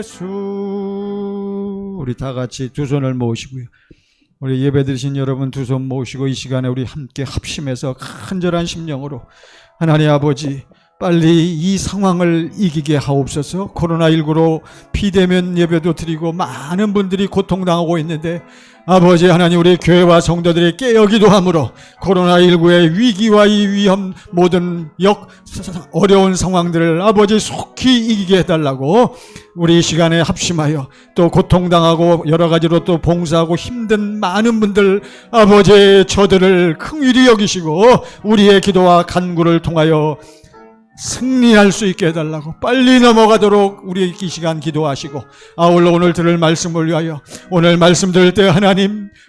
예수. 우리 다 같이 두 손을 모으시고요. 우리 예배 드리신 여러분 두 손 모으시고 이 시간에 우리 함께 합심해서 간절한 심령으로 하나님 아버지 빨리 이 상황을 이기게 하옵소서. 코로나19로 비대면 예배도 드리고 많은 분들이 고통당하고 있는데 아버지 하나님 우리 교회와 성도들이 깨어기도 함으로 코로나19의 위기와 이 위험 모든 어려운 상황들을 아버지 속히 이기게 해달라고 우리 이 시간에 합심하여 또 고통당하고 여러 가지로 또 봉사하고 힘든 많은 분들 아버지의 저들을 긍휼히 여기시고 우리의 기도와 간구를 통하여 승리할 수 있게 해달라고 빨리 넘어가도록 우리 이 시간 기도하시고 아울러 오늘 들을 말씀을 위하여 오늘 말씀 들을 때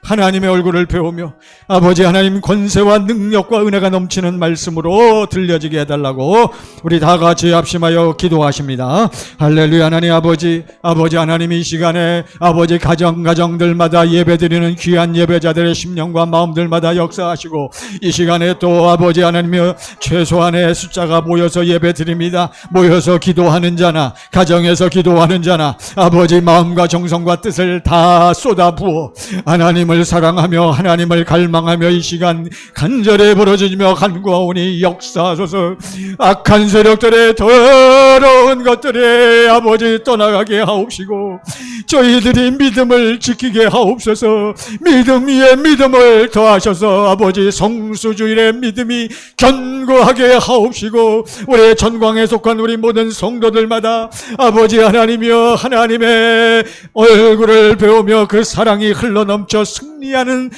하나님의 얼굴을 배우며 아버지 하나님 권세와 능력과 은혜가 넘치는 말씀으로 들려지게 해달라고 우리 다 같이 합심하여 기도하십니다. 할렐루야. 하나님 아버지 하나님 이 시간에 아버지 가정들마다 예배드리는 귀한 예배자들의 심령과 마음들마다 역사하시고 이 시간에 또 아버지 하나님의 최소한의 숫자가 모여서 예배드립니다. 모여서 기도하는 자나 가정에서 기도하는 자나 아버지 마음과 정성과 뜻을 다 쏟아부어 하나님을 사랑하며 하나님을 갈망하며 이 시간 간절히 부르짖으며 간구하오니 역사하소서. 악한 세력들의 더러운 것들에 아버지 떠나가게 하옵시고 저희들이 믿음을 지키게 하옵소서. 믿음 위에 믿음을 더하셔서 아버지 성수주일의 믿음이 견고하게 하옵시고 우리 전광에 속한 우리 모든 성도들마다 아버지 하나님이여 하나님의 얼굴을 배우며 그 사랑이 흘러넘쳐 승리하는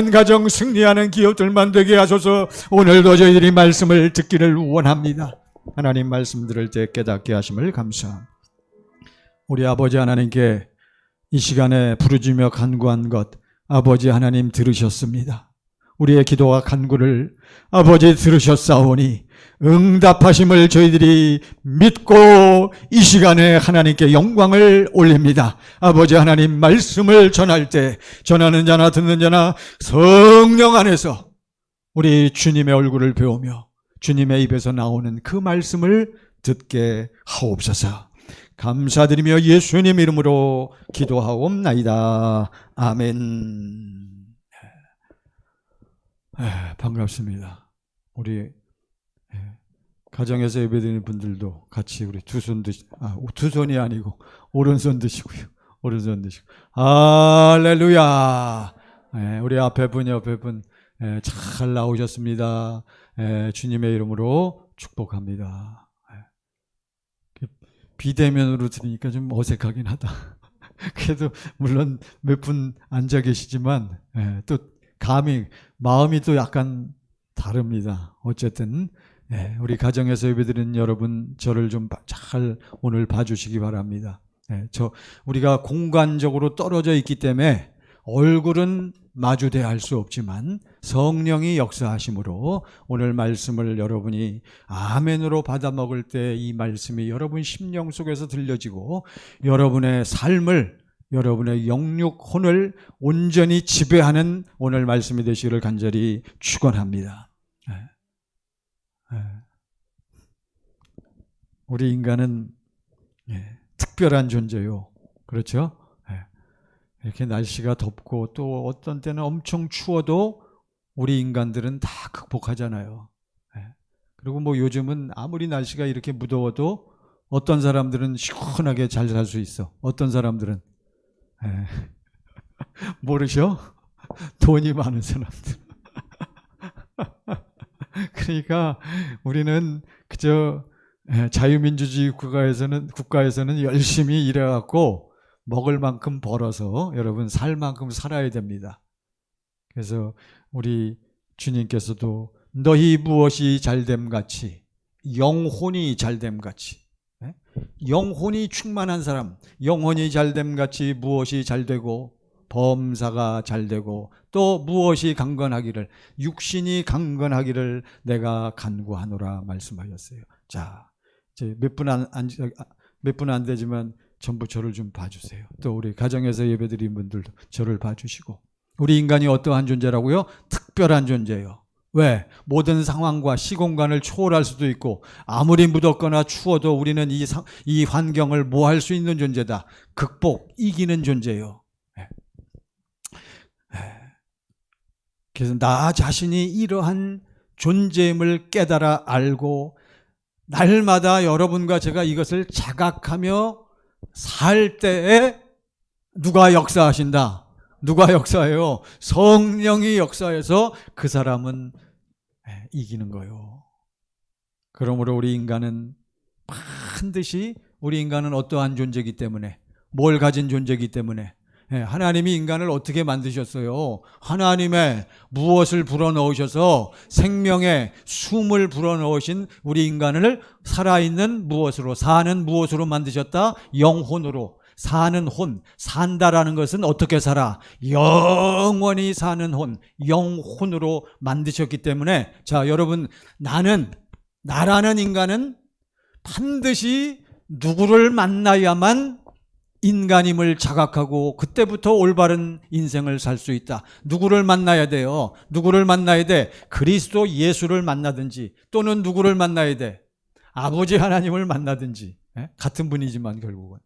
가정 승리하는 기업들만 되게 하소서. 오늘도 저희들이 말씀을 듣기를 원합니다. 하나님 말씀 들을 때 깨닫게 하심을 감사합니다. 우리 아버지 하나님께 이 시간에 부르짖으며 간구한 것 아버지 하나님 들으셨습니다. 우리의 기도와 간구를 아버지 들으셨사오니 응답하심을 저희들이 믿고 이 시간에 하나님께 영광을 올립니다. 아버지 하나님 말씀을 전할 때 전하는 자나 듣는 자나 성령 안에서 우리 주님의 얼굴을 배우며 주님의 입에서 나오는 그 말씀을 듣게 하옵소서. 감사드리며 예수님 이름으로 기도하옵나이다. 아멘. 반갑습니다. 우리 가정에서 예배드리는 분들도 같이 우리 두 손이 아니고 오른손 드시고요. 오른손 드시고 할렐루야. 우리 앞에 분 옆에 분 잘 나오셨습니다. 주님의 이름으로 축복합니다. 비대면으로 들으니까 좀 어색하긴 하다. 그래도 물론 몇 분 앉아 계시지만 또 마음이 또 약간 다릅니다. 어쨌든 우리 가정에서 예배드리는 여러분 저를 좀 잘 오늘 봐주시기 바랍니다. 우리가 공간적으로 떨어져 있기 때문에 얼굴은 마주대할 수 없지만 성령이 역사하심으로 오늘 말씀을 여러분이 아멘으로 받아먹을 때 이 말씀이 여러분 심령 속에서 들려지고 여러분의 삶을 여러분의 영육혼을 온전히 지배하는 오늘 말씀이 되시기를 간절히 축원합니다. 우리 인간은 특별한 존재요. 그렇죠? 이렇게 날씨가 덥고 또 어떤 때는 엄청 추워도 우리 인간들은 다 극복하잖아요. 그리고 뭐 요즘은 아무리 날씨가 이렇게 무더워도 어떤 사람들은 시원하게 잘 살 수 있어. 어떤 사람들은 모르셔? 돈이 많은 사람들. 그러니까 우리는 그저 자유민주주의 국가에서는 열심히 일해갖고 먹을 만큼 벌어서 여러분 살 만큼 살아야 됩니다. 그래서 우리 주님께서도 너희 무엇이 잘됨같이 영혼이 잘됨같이 영혼이 충만한 사람 영혼이 잘됨같이 무엇이 잘되고 범사가 잘되고 또 무엇이 강건하기를 육신이 강건하기를 내가 간구하노라 말씀하셨어요. 자, 이제 몇 분 안 되지만 전부 저를 좀 봐주세요. 또 우리 가정에서 예배드린 분들도 저를 봐주시고 우리 인간이 어떠한 존재라고요? 특별한 존재예요. 왜? 모든 상황과 시공간을 초월할 수도 있고 아무리 무덥거나 추워도 우리는 이 환경을 뭐 할 수 있는 존재다. 이기는 존재예요. 그래서 나 자신이 이러한 존재임을 깨달아 알고 날마다 여러분과 제가 이것을 자각하며 살 때에 누가 역사하신다? 누가 역사해요? 성령이 역사해서 그 사람은 이기는 거예요. 그러므로 우리 인간은 반드시 우리 인간은 어떠한 존재이기 때문에 뭘 가진 존재이기 때문에 하나님이 인간을 어떻게 만드셨어요? 하나님의 무엇을 불어넣으셔서 생명의 숨을 불어넣으신 우리 인간을 살아있는 무엇으로 사는 무엇으로 만드셨다? 영혼으로. 사는 혼, 산다라는 것은 어떻게 살아? 영원히 사는 혼, 영혼으로 만드셨기 때문에 자 여러분 나라는 인간은 반드시 누구를 만나야만 인간임을 자각하고 그때부터 올바른 인생을 살 수 있다. 누구를 만나야 돼요? 누구를 만나야 돼? 그리스도 예수를 만나든지 또는 누구를 만나야 돼? 아버지 하나님을 만나든지 같은 분이지만 결국은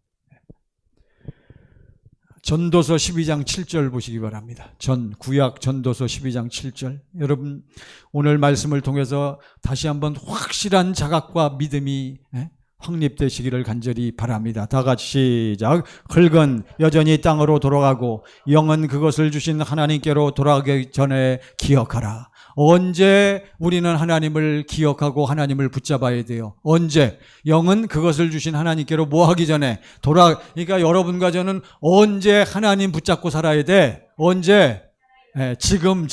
전도서 12장 7절 보시기 바랍니다. 구약 전도서 12장 7절. 여러분 오늘 말씀을 통해서 다시 한번 확실한 자각과 믿음이 확립되시기를 간절히 바랍니다. 다 같이 시작. 흙은 여전히 땅으로 돌아가고 영은 그것을 주신 하나님께로 돌아가기 전에 기억하라. 언제 우리는 하나님을 기억하고 하나님을 붙잡아야 돼요? 언제? 영은 그것을 주신 하나님께로 뭐 하기 전에 그러니까 여러분과 저는 언제 하나님 붙잡고 살아야 돼? 언제? 지금.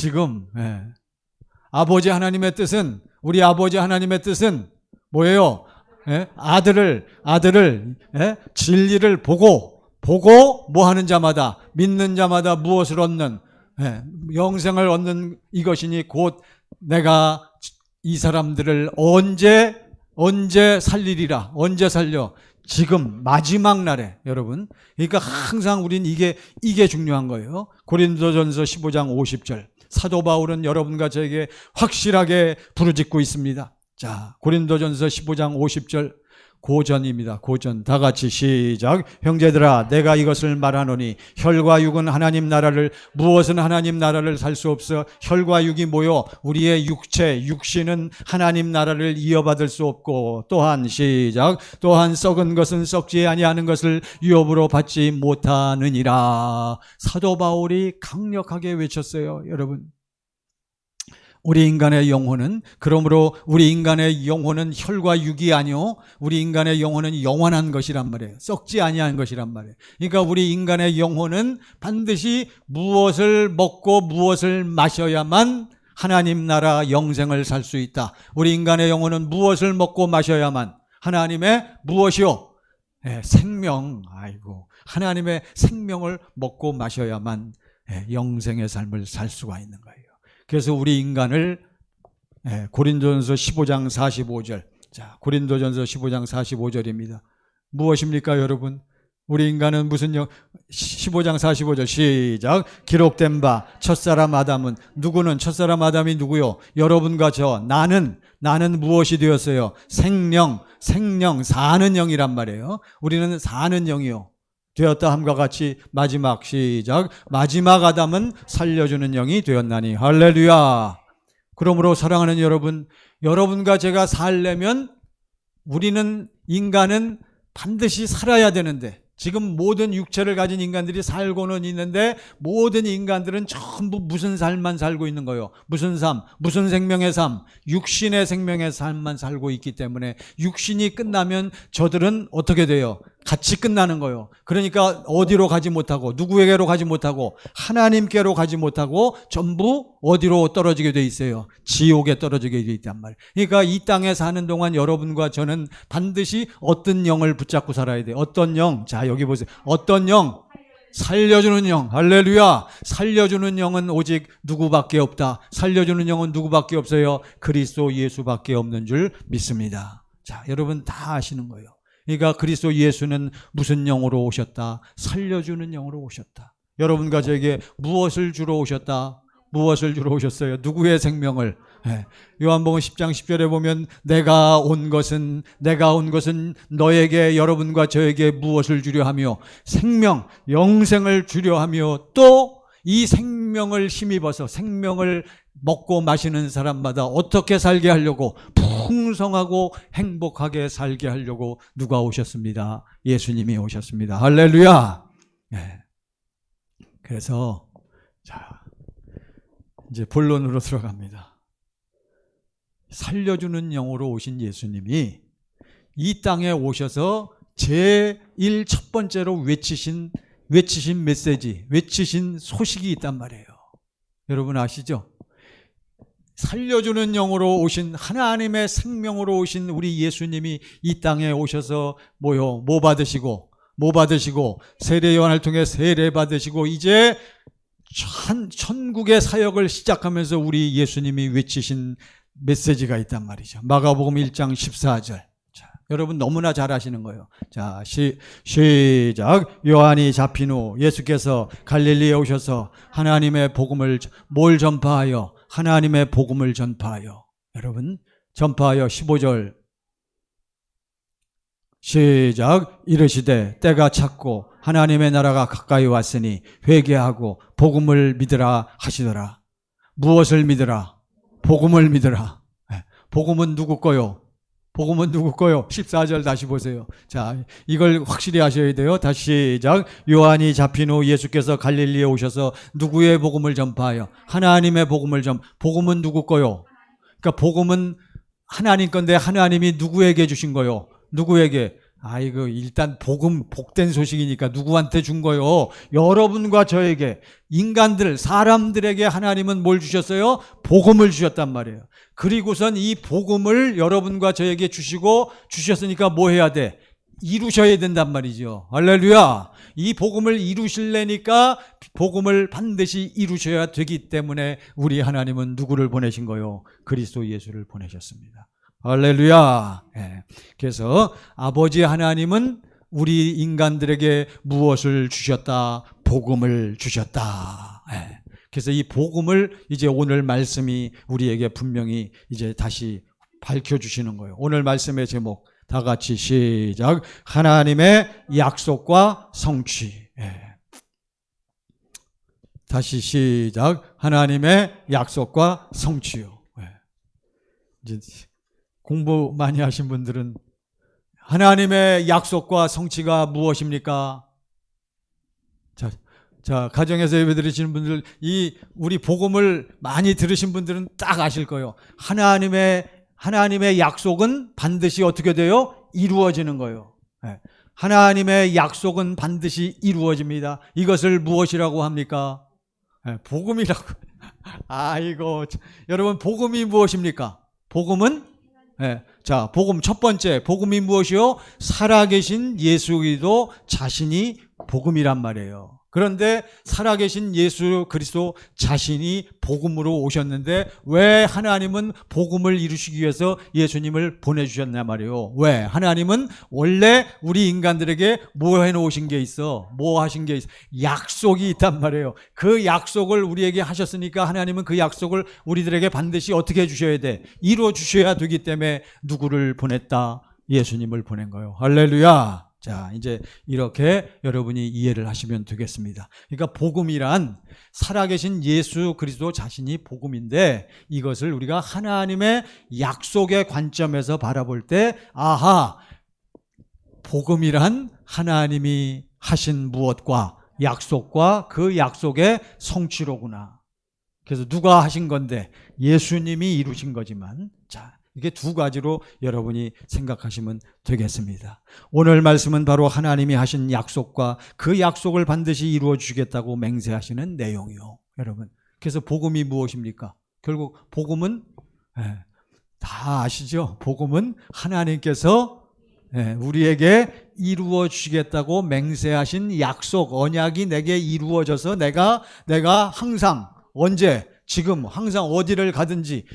아버지 하나님의 뜻은 우리 아버지 하나님의 뜻은 뭐예요? 아들을 진리를 보고 뭐 하는 자마다 믿는 자마다 무엇을 얻는 영생을 얻는 이것이니 곧 내가 이 사람들을 언제 살리리라. 언제 살려? 지금 마지막 날에 여러분. 그러니까 항상 우린 이게 중요한 거예요. 고린도전서 15장 50절. 사도 바울은 여러분과 저에게 확실하게 부르짖고 있습니다. 자, 고린도전서 15장 50절 고전입니다. 고전. 다 같이 시작. 형제들아 내가 이것을 말하노니 혈과 육은 하나님 나라를 무엇은 하나님 나라를 살 수 없어. 혈과 육이 모여 우리의 육신은 하나님 나라를 이어받을 수 없고 또한 시작. 또한 썩은 것은 썩지 아니하는 것을 유업으로 받지 못하느니라. 사도 바울이 강력하게 외쳤어요. 여러분 우리 인간의 영혼은 그러므로 우리 인간의 영혼은 혈과 육이 아니요 우리 인간의 영혼은 영원한 것이란 말이에요. 썩지 아니한 것이란 말이에요. 그러니까 우리 인간의 영혼은 반드시 무엇을 먹고 무엇을 마셔야만 하나님 나라 영생을 살 수 있다. 우리 인간의 영혼은 무엇을 먹고 마셔야만 하나님의 무엇이요? 생명. 하나님의 생명을 먹고 마셔야만 영생의 삶을 살 수가 있는 거예요. 그래서 우리 인간을 고린도전서 15장 45절. 자, 고린도전서 15장 45절입니다. 무엇입니까, 여러분? 우리 인간은 무슨 15장 45절 시작. 기록된 바 첫사람 아담은 누구는 첫사람 아담이 누구요? 여러분과 저 나는 무엇이 되었어요? 생명 사는 영이란 말이에요. 우리는 사는 영이요. 되었다 함과 같이 마지막 시작. 마지막 아담은 살려주는 영이 되었나니 할렐루야. 그러므로 사랑하는 여러분, 여러분과 제가 살려면 우리는 인간은 반드시 살아야 되는데 지금 모든 육체를 가진 인간들이 살고는 있는데 모든 인간들은 전부 무슨 삶만 살고 있는 거예요? 무슨 삶? 무슨 생명의 삶? 육신의 생명의 삶만 살고 있기 때문에 육신이 끝나면 저들은 어떻게 돼요? 같이 끝나는 거예요. 그러니까 어디로 가지 못하고 누구에게로 가지 못하고 하나님께로 가지 못하고 전부 어디로 떨어지게 돼 있어요? 지옥에 떨어지게 돼 있단 말이에요. 그러니까 이 땅에 사는 동안 여러분과 저는 반드시 어떤 영을 붙잡고 살아야 돼요. 어떤 영? 자, 여기 보세요. 어떤 영? 살려주는 영. 할렐루야. 살려주는 영은 오직 누구밖에 없다. 살려주는 영은 누구밖에 없어요? 그리스도 예수밖에 없는 줄 믿습니다. 자, 여러분 다 아시는 거예요. 그러니까 그리스도 예수는 무슨 영으로 오셨다? 살려주는 영으로 오셨다. 여러분과 저에게 무엇을 주러 오셨다? 무엇을 주러 오셨어요? 누구의 생명을? 요한복음 10장 10절에 보면 내가 온 것은 너에게 여러분과 저에게 무엇을 주려 하며 생명 영생을 주려 하며 또 이 생명을 힘입어서 생명을 먹고 마시는 사람마다 어떻게 살게 하려고 풍성하고 행복하게 살게 하려고 누가 오셨습니다? 예수님이 오셨습니다. 할렐루야. 그래서 자 이제 본론으로 들어갑니다. 살려주는 영으로 오신 예수님이 이 땅에 오셔서 제일 첫 번째로 외치신 메시지, 외치신 소식이 있단 말이에요. 여러분 아시죠? 살려주는 영으로 오신 하나님의 생명으로 오신 우리 예수님이 이 땅에 오셔서 뭐 받으시고 세례 요한을 통해 세례 받으시고 이제 천국의 사역을 시작하면서 우리 예수님이 외치신 메시지가 있단 말이죠. 마가복음 1장 14절. 자, 여러분 너무나 잘 아시는 거예요. 자, 시작. 요한이 잡힌 후 예수께서 갈릴리에 오셔서 하나님의 복음을 뭘 전파하여? 하나님의 복음을 전파하여. 여러분 전파하여 15절. 시작. 이르시되 때가 찼고 하나님의 나라가 가까이 왔으니 회개하고 복음을 믿으라 하시더라. 무엇을 믿으라? 복음을 믿으라. 복음은 누구 거요? 14절 다시 보세요. 자, 이걸 확실히 하셔야 돼요. 다시 시작. 요한이 잡힌 후 예수께서 갈릴리에 오셔서 누구의 복음을 전파하여? 하나님의 복음을 복음은 누구 거요? 그러니까 복음은 하나님 건데 하나님이 누구에게 주신 거요? 누구에게? 아이고, 일단 복음, 복된 소식이니까 누구한테 준 거요? 여러분과 저에게, 인간들, 사람들에게 하나님은 뭘 주셨어요? 복음을 주셨단 말이에요. 그리고선 이 복음을 여러분과 저에게 주셨으니까 뭐 해야 돼? 이루셔야 된단 말이죠. 할렐루야. 이 복음을 이루실래니까 복음을 반드시 이루셔야 되기 때문에 우리 하나님은 누구를 보내신 거요? 그리스도 예수를 보내셨습니다. 할렐루야. 그래서 아버지 하나님은 우리 인간들에게 무엇을 주셨다? 복음을 주셨다. 그래서 이 복음을 이제 오늘 말씀이 우리에게 분명히 이제 다시 밝혀주시는 거예요. 오늘 말씀의 제목 다 같이 시작. 하나님의 약속과 성취. 다시 시작. 하나님의 약속과 성취요. 이제 공부 많이 하신 분들은 하나님의 약속과 성취가 무엇입니까? 자, 가정에서 예배 드리시는 분들, 우리 복음을 많이 들으신 분들은 딱 아실 거예요. 하나님의 약속은 반드시 어떻게 돼요? 이루어지는 거예요. 하나님의 약속은 반드시 이루어집니다. 이것을 무엇이라고 합니까? 복음이라고. 아이고, 여러분, 복음이 무엇입니까? 복음은 자, 복음 첫 번째, 복음이 무엇이요? 살아계신 예수 그리스도 자신이 복음이란 말이에요. 그런데 살아계신 예수 그리스도 자신이 복음으로 오셨는데 왜 하나님은 복음을 이루시기 위해서 예수님을 보내주셨냐 말이에요. 왜? 하나님은 원래 우리 인간들에게 뭐 해놓으신 게 있어? 뭐 하신 게 있어? 약속이 있단 말이에요. 그 약속을 우리에게 하셨으니까 하나님은 그 약속을 우리들에게 반드시 어떻게 해주셔야 돼? 이루어 주셔야 되기 때문에 누구를 보냈다? 예수님을 보낸 거예요. 할렐루야. 자, 이제 이렇게 여러분이 이해를 하시면 되겠습니다. 그러니까 복음이란 살아계신 예수 그리스도 자신이 복음인데 이것을 우리가 하나님의 약속의 관점에서 바라볼 때 아하, 복음이란 하나님이 하신 무엇과 약속과 그 약속의 성취로구나. 그래서 누가 하신 건데 예수님이 이루신 거지만 자, 이게 두 가지로 여러분이 생각하시면 되겠습니다. 오늘 말씀은 바로 하나님이 하신 약속과 그 약속을 반드시 이루어 주시겠다고 맹세하시는 내용이요. 여러분. 그래서 복음이 무엇입니까? 결국 복음은 다 아시죠? 복음은 하나님께서 우리에게 이루어 주시겠다고 맹세하신 약속, 언약이 내게 이루어져서 내가 항상 언제 지금 항상 어디를 가든지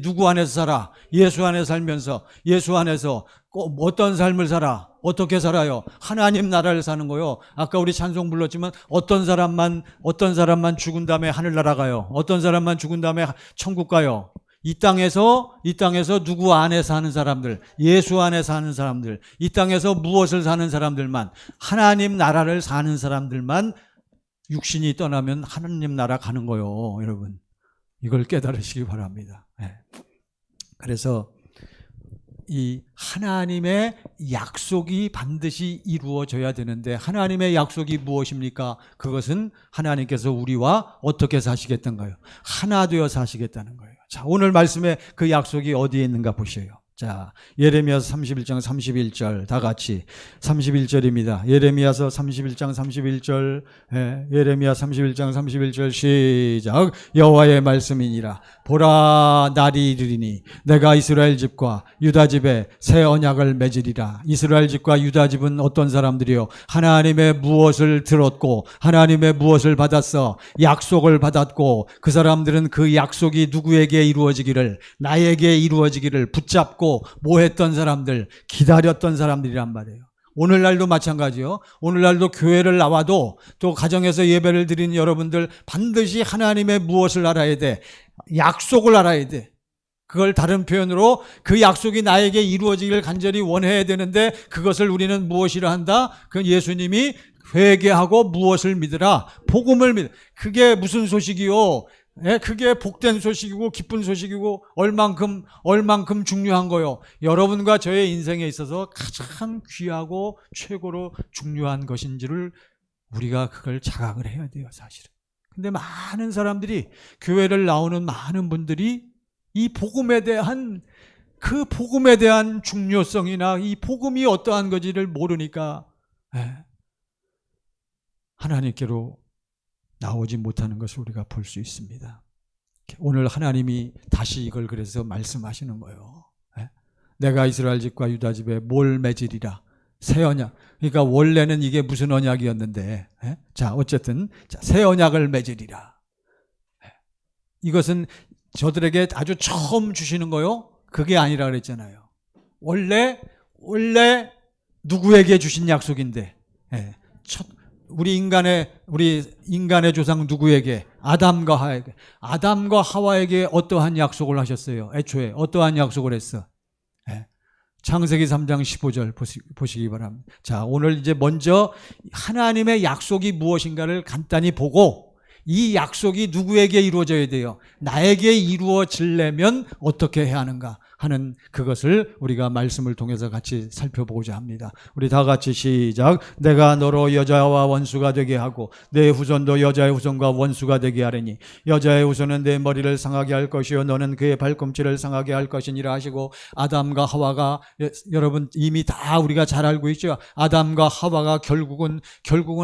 누구 안에서 살아? 예수 안에서 살면서 예수 안에서 꼭 어떤 삶을 살아? 어떻게 살아요? 하나님 나라를 사는 거요. 아까 우리 찬송 불렀지만 어떤 사람만 죽은 다음에 하늘나라 가요. 어떤 사람만 죽은 다음에 천국 가요. 이 땅에서 누구 안에 사는 사람들, 예수 안에 사는 사람들, 이 땅에서 무엇을 사는 사람들만, 하나님 나라를 사는 사람들만 육신이 떠나면 하나님 나라 가는 거요, 여러분. 이걸 깨달으시기 바랍니다. 그래서 이 하나님의 약속이 반드시 이루어져야 되는데, 하나님의 약속이 무엇입니까? 그것은 하나님께서 우리와 어떻게 사시겠다는가요? 하나 되어 사시겠다는 거예요. 자, 오늘 말씀에 그 약속이 어디에 있는가 보셔요. 자, 예레미야서 31장 31절 다 같이 31절입니다. 예레미야서 31장 31절, 예레미야 31장 31절 시작. 여호와의 말씀이니라. 보라, 날이 이르리니 내가 이스라엘 집과 유다 집에 새 언약을 맺으리라. 이스라엘 집과 유다 집은 어떤 사람들이요? 하나님의 무엇을 들었고 하나님의 무엇을 받았어? 약속을 받았고, 그 사람들은 그 약속이 누구에게 이루어지기를, 나에게 이루어지기를 붙잡고 뭐 했던 사람들, 기다렸던 사람들이란 말이에요. 오늘날도 마찬가지요. 오늘날도 교회를 나와도 또 가정에서 예배를 드리는 여러분들 반드시 하나님의 무엇을 알아야 돼? 약속을 알아야 돼. 그걸 다른 표현으로 그 약속이 나에게 이루어지기를 간절히 원해야 되는데, 그것을 우리는 무엇이라 한다? 그 예수님이 회개하고 무엇을 믿으라? 복음을 믿으라. 그게 무슨 소식이요? 그게 복된 소식이고 기쁜 소식이고 얼만큼 중요한 거요. 여러분과 저의 인생에 있어서 가장 귀하고 최고로 중요한 것인지를 우리가 그걸 자각을 해야 돼요, 사실은. 근데 많은 사람들이, 교회를 나오는 많은 분들이 이 복음에 대한 중요성이나 이 복음이 어떠한 건지를 모르니까 하나님께로 나오지 못하는 것을 우리가 볼 수 있습니다. 오늘 하나님이 다시 이걸 그래서 말씀하시는 거예요. 내가 이스라엘 집과 유다 집에 뭘 맺으리라? 새 언약. 그러니까 원래는 이게 무슨 언약이었는데, 자, 어쨌든 새 언약을 맺으리라. 이것은 저들에게 아주 처음 주시는 거요? 그게 아니라 그랬잖아요. 원래 누구에게 주신 약속인데, 우리 인간의 조상 누구에게? 아담과 하와에게 어떠한 약속을 하셨어요? 애초에 어떠한 약속을 했어? 창세기 3장 15절 보시기 바랍니다. 자, 오늘 이제 먼저 하나님의 약속이 무엇인가를 간단히 보고, 이 약속이 누구에게 이루어져야 돼요? 나에게 이루어지려면 어떻게 해야 하는가 하는 그것을 우리가 말씀을 통해서 같이 살펴보고자 합니다. 우리 다 같이 시작. 내가 너로 여자와 원수가 되게 하고 내 후손도 여자의 후손과 원수가 되게 하리니 여자의 후손은 내 머리를 상하게 할 것이요 너는 그의 발꿈치를 상하게 할 것이니라 하시고, 아담과 하와가, 여러분 이미 다 우리가 잘 알고 있죠. 아담과 하와가 결국은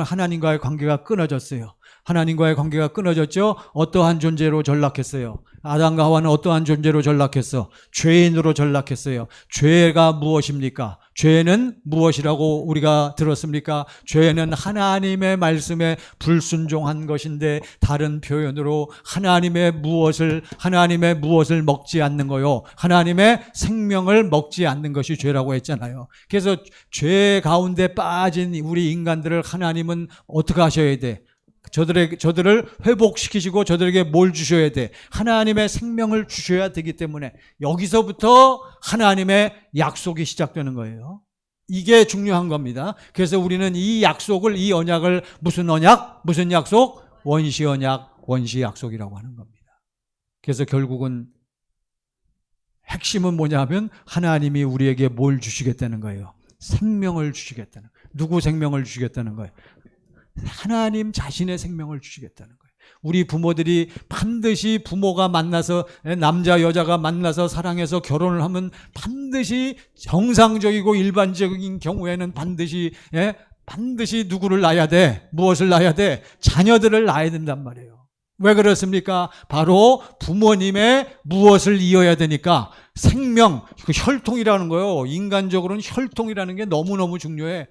하나님과의 관계가 끊어졌어요. 하나님과의 관계가 끊어졌죠. 어떠한 존재로 전락했어요? 아담과 하와는 어떠한 존재로 전락했어? 죄인으로 전락했어요. 죄가 무엇입니까? 죄는 무엇이라고 우리가 들었습니까? 죄는 하나님의 말씀에 불순종한 것인데, 다른 표현으로 하나님의 무엇을 먹지 않는 거요. 하나님의 생명을 먹지 않는 것이 죄라고 했잖아요. 그래서 죄 가운데 빠진 우리 인간들을 하나님은 어떻게 하셔야 돼? 저들을 회복시키시고 저들에게 뭘 주셔야 돼? 하나님의 생명을 주셔야 되기 때문에 여기서부터 하나님의 약속이 시작되는 거예요. 이게 중요한 겁니다. 그래서 우리는 이 약속을, 이 언약을 무슨 언약? 무슨 약속? 원시 언약, 원시 약속이라고 하는 겁니다. 그래서 결국은 핵심은 뭐냐면 하나님이 우리에게 뭘 주시겠다는 거예요? 생명을 주시겠다는 거예요. 누구 생명을 주시겠다는 거예요? 하나님 자신의 생명을 주시겠다는 거예요. 우리 부모들이 반드시 부모가 만나서, 남자 여자가 만나서 사랑해서 결혼을 하면 반드시 정상적이고 일반적인 경우에는 반드시 누구를 낳아야 돼? 무엇을 낳아야 돼? 자녀들을 낳아야 된단 말이에요. 왜 그렇습니까? 바로 부모님의 무엇을 이어야 되니까? 생명, 그 혈통이라는 거요. 인간적으로는 혈통이라는 게 너무너무 중요해.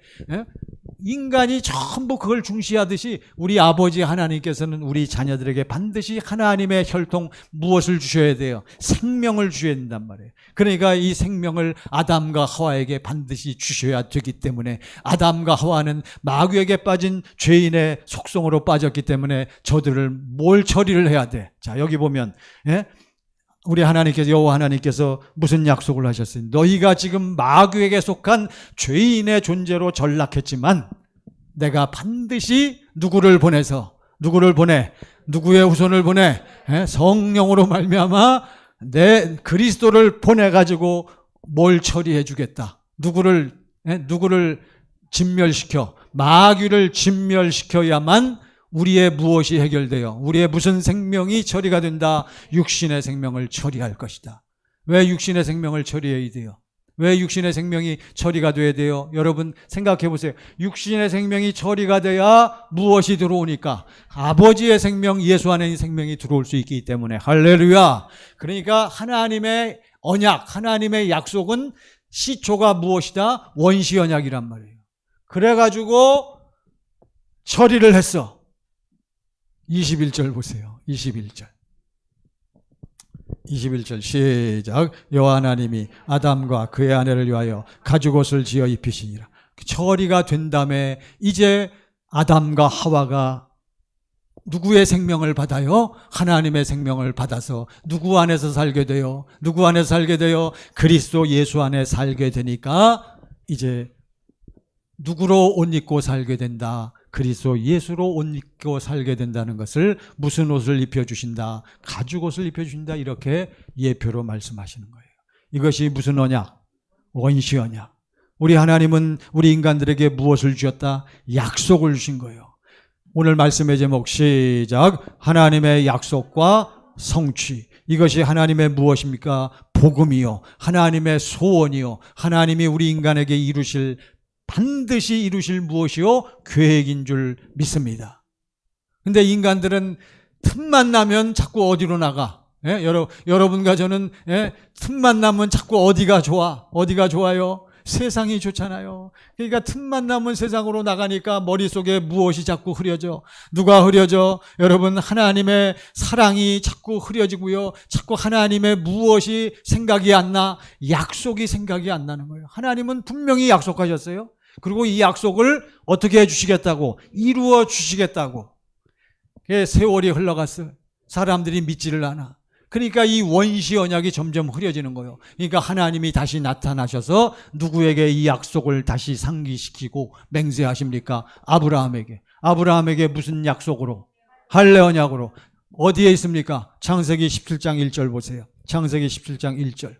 인간이 전부 그걸 중시하듯이 우리 아버지 하나님께서는 우리 자녀들에게 반드시 하나님의 혈통 무엇을 주셔야 돼요? 생명을 주셔야 된단 말이에요. 그러니까 이 생명을 아담과 하와에게 반드시 주셔야 되기 때문에, 아담과 하와는 마귀에게 빠진 죄인의 속성으로 빠졌기 때문에 저들을 뭘 처리를 해야 돼? 자, 여기 보면 우리 하나님께서, 여호와 하나님께서 무슨 약속을 하셨어요? 너희가 지금 마귀에게 속한 죄인의 존재로 전락했지만 내가 반드시 누구를 보내서, 누구를 보내? 누구의 후손을 보내? 성령으로 말미암아 내 그리스도를 보내가지고 뭘 처리해 주겠다. 누구를 진멸시켜, 마귀를 진멸시켜야만 우리의 무엇이 해결돼요? 우리의 무슨 생명이 처리가 된다? 육신의 생명을 처리할 것이다. 왜 육신의 생명을 처리해야 돼요? 왜 육신의 생명이 처리가 돼야 돼요? 여러분 생각해 보세요. 육신의 생명이 처리가 돼야 무엇이 들어오니까? 아버지의 생명, 예수 안에 있는 생명이 들어올 수 있기 때문에. 할렐루야. 그러니까 하나님의 언약, 하나님의 약속은 시초가 무엇이다? 원시 언약이란 말이에요. 그래가지고 처리를 했어. 21절 보세요. 21절 시작. 여호와 하나님이 아담과 그의 아내를 위하여 가죽옷을 지어 입히시니라. 처리가 된 다음에 이제 아담과 하와가 누구의 생명을 받아요? 하나님의 생명을 받아서 누구 안에서 살게 돼요? 누구 안에서 살게 돼요? 그리스도 예수 안에 살게 되니까 이제 누구로 옷 입고 살게 된다? 그리스도 예수로 옷 입고 살게 된다는 것을 무슨 옷을 입혀주신다? 가죽옷을 입혀주신다. 이렇게 예표로 말씀하시는 거예요. 이것이 무슨 언약? 원시 언약. 우리 하나님은 우리 인간들에게 무엇을 주셨다? 약속을 주신 거예요. 오늘 말씀의 제목 시작. 하나님의 약속과 성취. 이것이 하나님의 무엇입니까? 복음이요, 하나님의 소원이요, 하나님이 우리 인간에게 이루실, 반드시 이루실 무엇이요? 계획인 줄 믿습니다. 근데 인간들은 틈만 나면 자꾸 어디로 나가? 여러분과 저는 틈만 나면 자꾸 어디가 좋아? 어디가 좋아요? 세상이 좋잖아요. 그러니까 틈만 나면 세상으로 나가니까 머릿속에 무엇이 자꾸 흐려져? 누가 흐려져? 여러분, 하나님의 사랑이 자꾸 흐려지고요. 자꾸 하나님의 무엇이 생각이 안 나? 약속이 생각이 안 나는 거예요. 하나님은 분명히 약속하셨어요. 그리고 이 약속을 어떻게 해주시겠다고? 이루어 주시겠다고. 세월이 흘러갔어요. 사람들이 믿지를 않아. 그러니까 이 원시 언약이 점점 흐려지는 거예요. 그러니까 하나님이 다시 나타나셔서 누구에게 이 약속을 다시 상기시키고 맹세하십니까? 아브라함에게. 아브라함에게 무슨 약속으로? 할례 언약으로. 어디에 있습니까? 창세기 17장 1절 보세요. 창세기 17장 1절.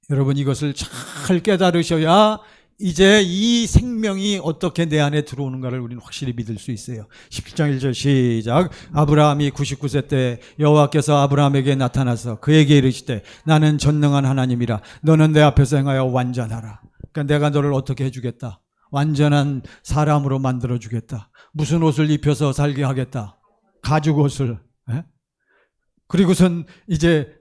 여러분, 이것을 잘 깨달으셔야 이제 이 생명이 어떻게 내 안에 들어오는가를 우리는 확실히 믿을 수 있어요. 17장 1절 시작. 아브라함이 99세 때 여호와께서 아브라함에게 나타나서 그에게 이르시되 나는 전능한 하나님이라. 너는 내 앞에서 행하여 완전하라. 그러니까 내가 너를 어떻게 해주겠다? 완전한 사람으로 만들어주겠다. 무슨 옷을 입혀서 살게 하겠다? 가죽옷을. 그리고선 이제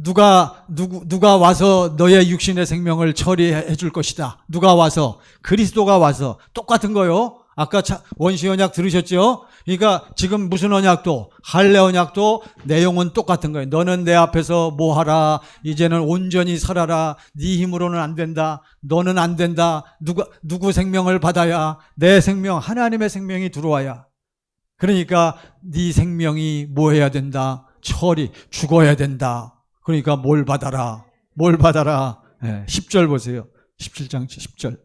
누가 와서 너의 육신의 생명을 처리해 줄 것이다. 누가 와서? 그리스도가 와서. 똑같은 거요. 아까 원시 언약 들으셨죠? 그러니까 지금 무슨 언약도, 할례 언약도 내용은 똑같은 거예요. 너는 내 앞에서 뭐 하라. 이제는 온전히 살아라. 네 힘으로는 안 된다. 너는 안 된다. 누구 생명을 받아야? 내 생명, 하나님의 생명이 들어와야. 그러니까 네 생명이 뭐 해야 된다? 죽어야 된다. 그러니까 뭘 받아라? 뭘 받아라? 10절 보세요. 17장 10절.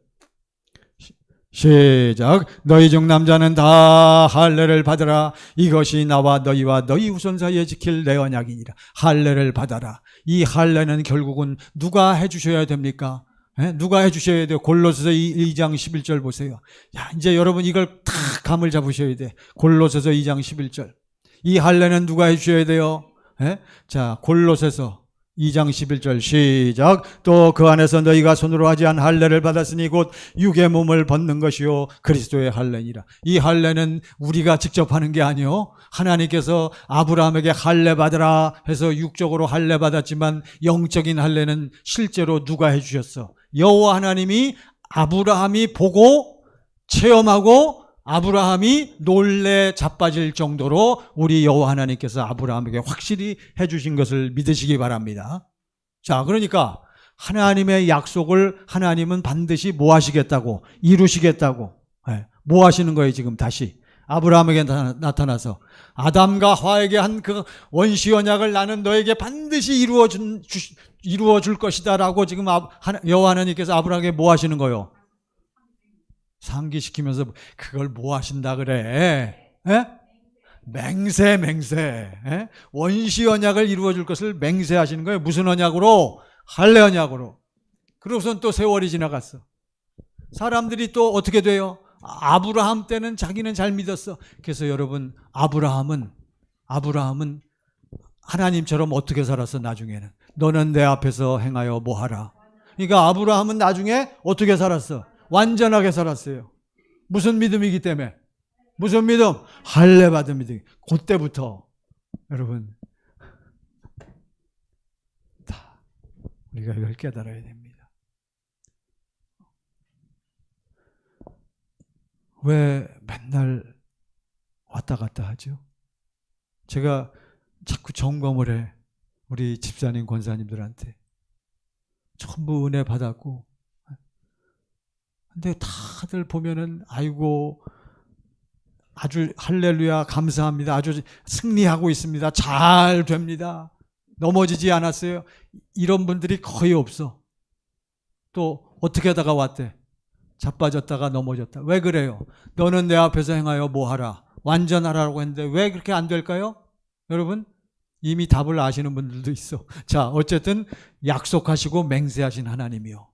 시작. 너희 중 남자는 다 할례를 받으라. 이것이 나와 너희와 너희 후손 사이에 지킬 내 언약이니라. 할례를 받아라. 이 할례는 결국은 누가 해주셔야 됩니까? 누가 해주셔야 돼요? 골로새서 2장 11절 보세요. 야, 이제 여러분 이걸 다 감을 잡으셔야 돼. 골로새서 2장 11절. 이 할례는 누가 해주셔야 돼요? 자, 골로새서 2장 11절 시작. 또 그 안에서 너희가 손으로 하지 않은 할례를 받았으니 곧 육의 몸을 벗는 것이요 그리스도의 할례니라. 이 할례는 우리가 직접 하는 게 아니요, 하나님께서 아브라함에게 할례 받으라 해서 육적으로 할례 받았지만 영적인 할례는 실제로 누가 해주셨어? 여호와 하나님이 아브라함이 보고 체험하고 아브라함이 놀래 자빠질 정도로 우리 여호와 하나님께서 아브라함에게 확실히 해주신 것을 믿으시기 바랍니다. 자, 그러니까 하나님의 약속을 하나님은 반드시 뭐 하시겠다고? 이루시겠다고. 뭐 하시는 거예요 지금 다시? 아브라함에게 나타나서 아담과 하와에게 한 그 원시 언약을 나는 너에게 반드시 이루어 줄 것이다 라고 지금 여호와 하나님께서 아브라함에게 뭐 하시는 거요? 상기시키면서 그걸 뭐 하신다 그래? 에? 맹세. 에? 원시 언약을 이루어 줄 것을 맹세하시는 거예요. 무슨 언약으로? 할례 언약으로. 그러고선 또 세월이 지나갔어. 사람들이 또 어떻게 돼요? 아브라함 때는 자기는 잘 믿었어. 그래서 여러분, 아브라함은 하나님처럼 어떻게 살았어? 나중에는 너는 내 앞에서 행하여 뭐하라. 그러니까 아브라함은 나중에 어떻게 살았어? 완전하게 살았어요. 무슨 믿음이기 때문에? 무슨 믿음? 할례 받은 믿음. 그때부터 여러분 다 우리가 이걸 깨달아야 됩니다. 왜 맨날 왔다 갔다 하죠? 제가 자꾸 점검을 해. 우리 집사님, 권사님들한테. 전부 은혜 받았고. 근데 다들 보면은 아이고 아주 할렐루야 감사합니다. 아주 승리하고 있습니다. 잘 됩니다. 넘어지지 않았어요. 이런 분들이 거의 없어. 또 어떻게 하다가 왔대? 자빠졌다가 넘어졌다. 왜 그래요? 너는 내 앞에서 행하여 뭐하라. 완전하라고 했는데 왜 그렇게 안 될까요? 여러분 이미 답을 아시는 분들도 있어. 자, 어쨌든 약속하시고 맹세하신 하나님이요.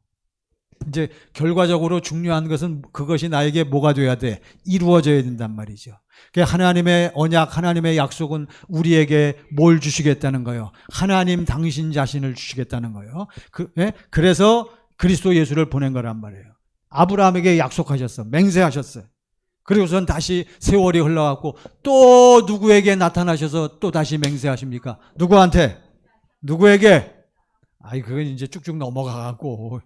이제 결과적으로 중요한 것은 그것이 나에게 뭐가 돼야 돼? 이루어져야 된단 말이죠. 하나님의 언약, 하나님의 약속은 우리에게 뭘 주시겠다는 거예요? 하나님 당신 자신을 주시겠다는 거예요. 그래서 그리스도 예수를 보낸 거란 말이에요. 아브라함에게 약속하셨어. 맹세하셨어요. 그리고선 다시 세월이 흘러갔고 또 누구에게 나타나셔서 또 다시 맹세하십니까? 누구한테? 누구에게? 그건 이제 쭉쭉 넘어가갖고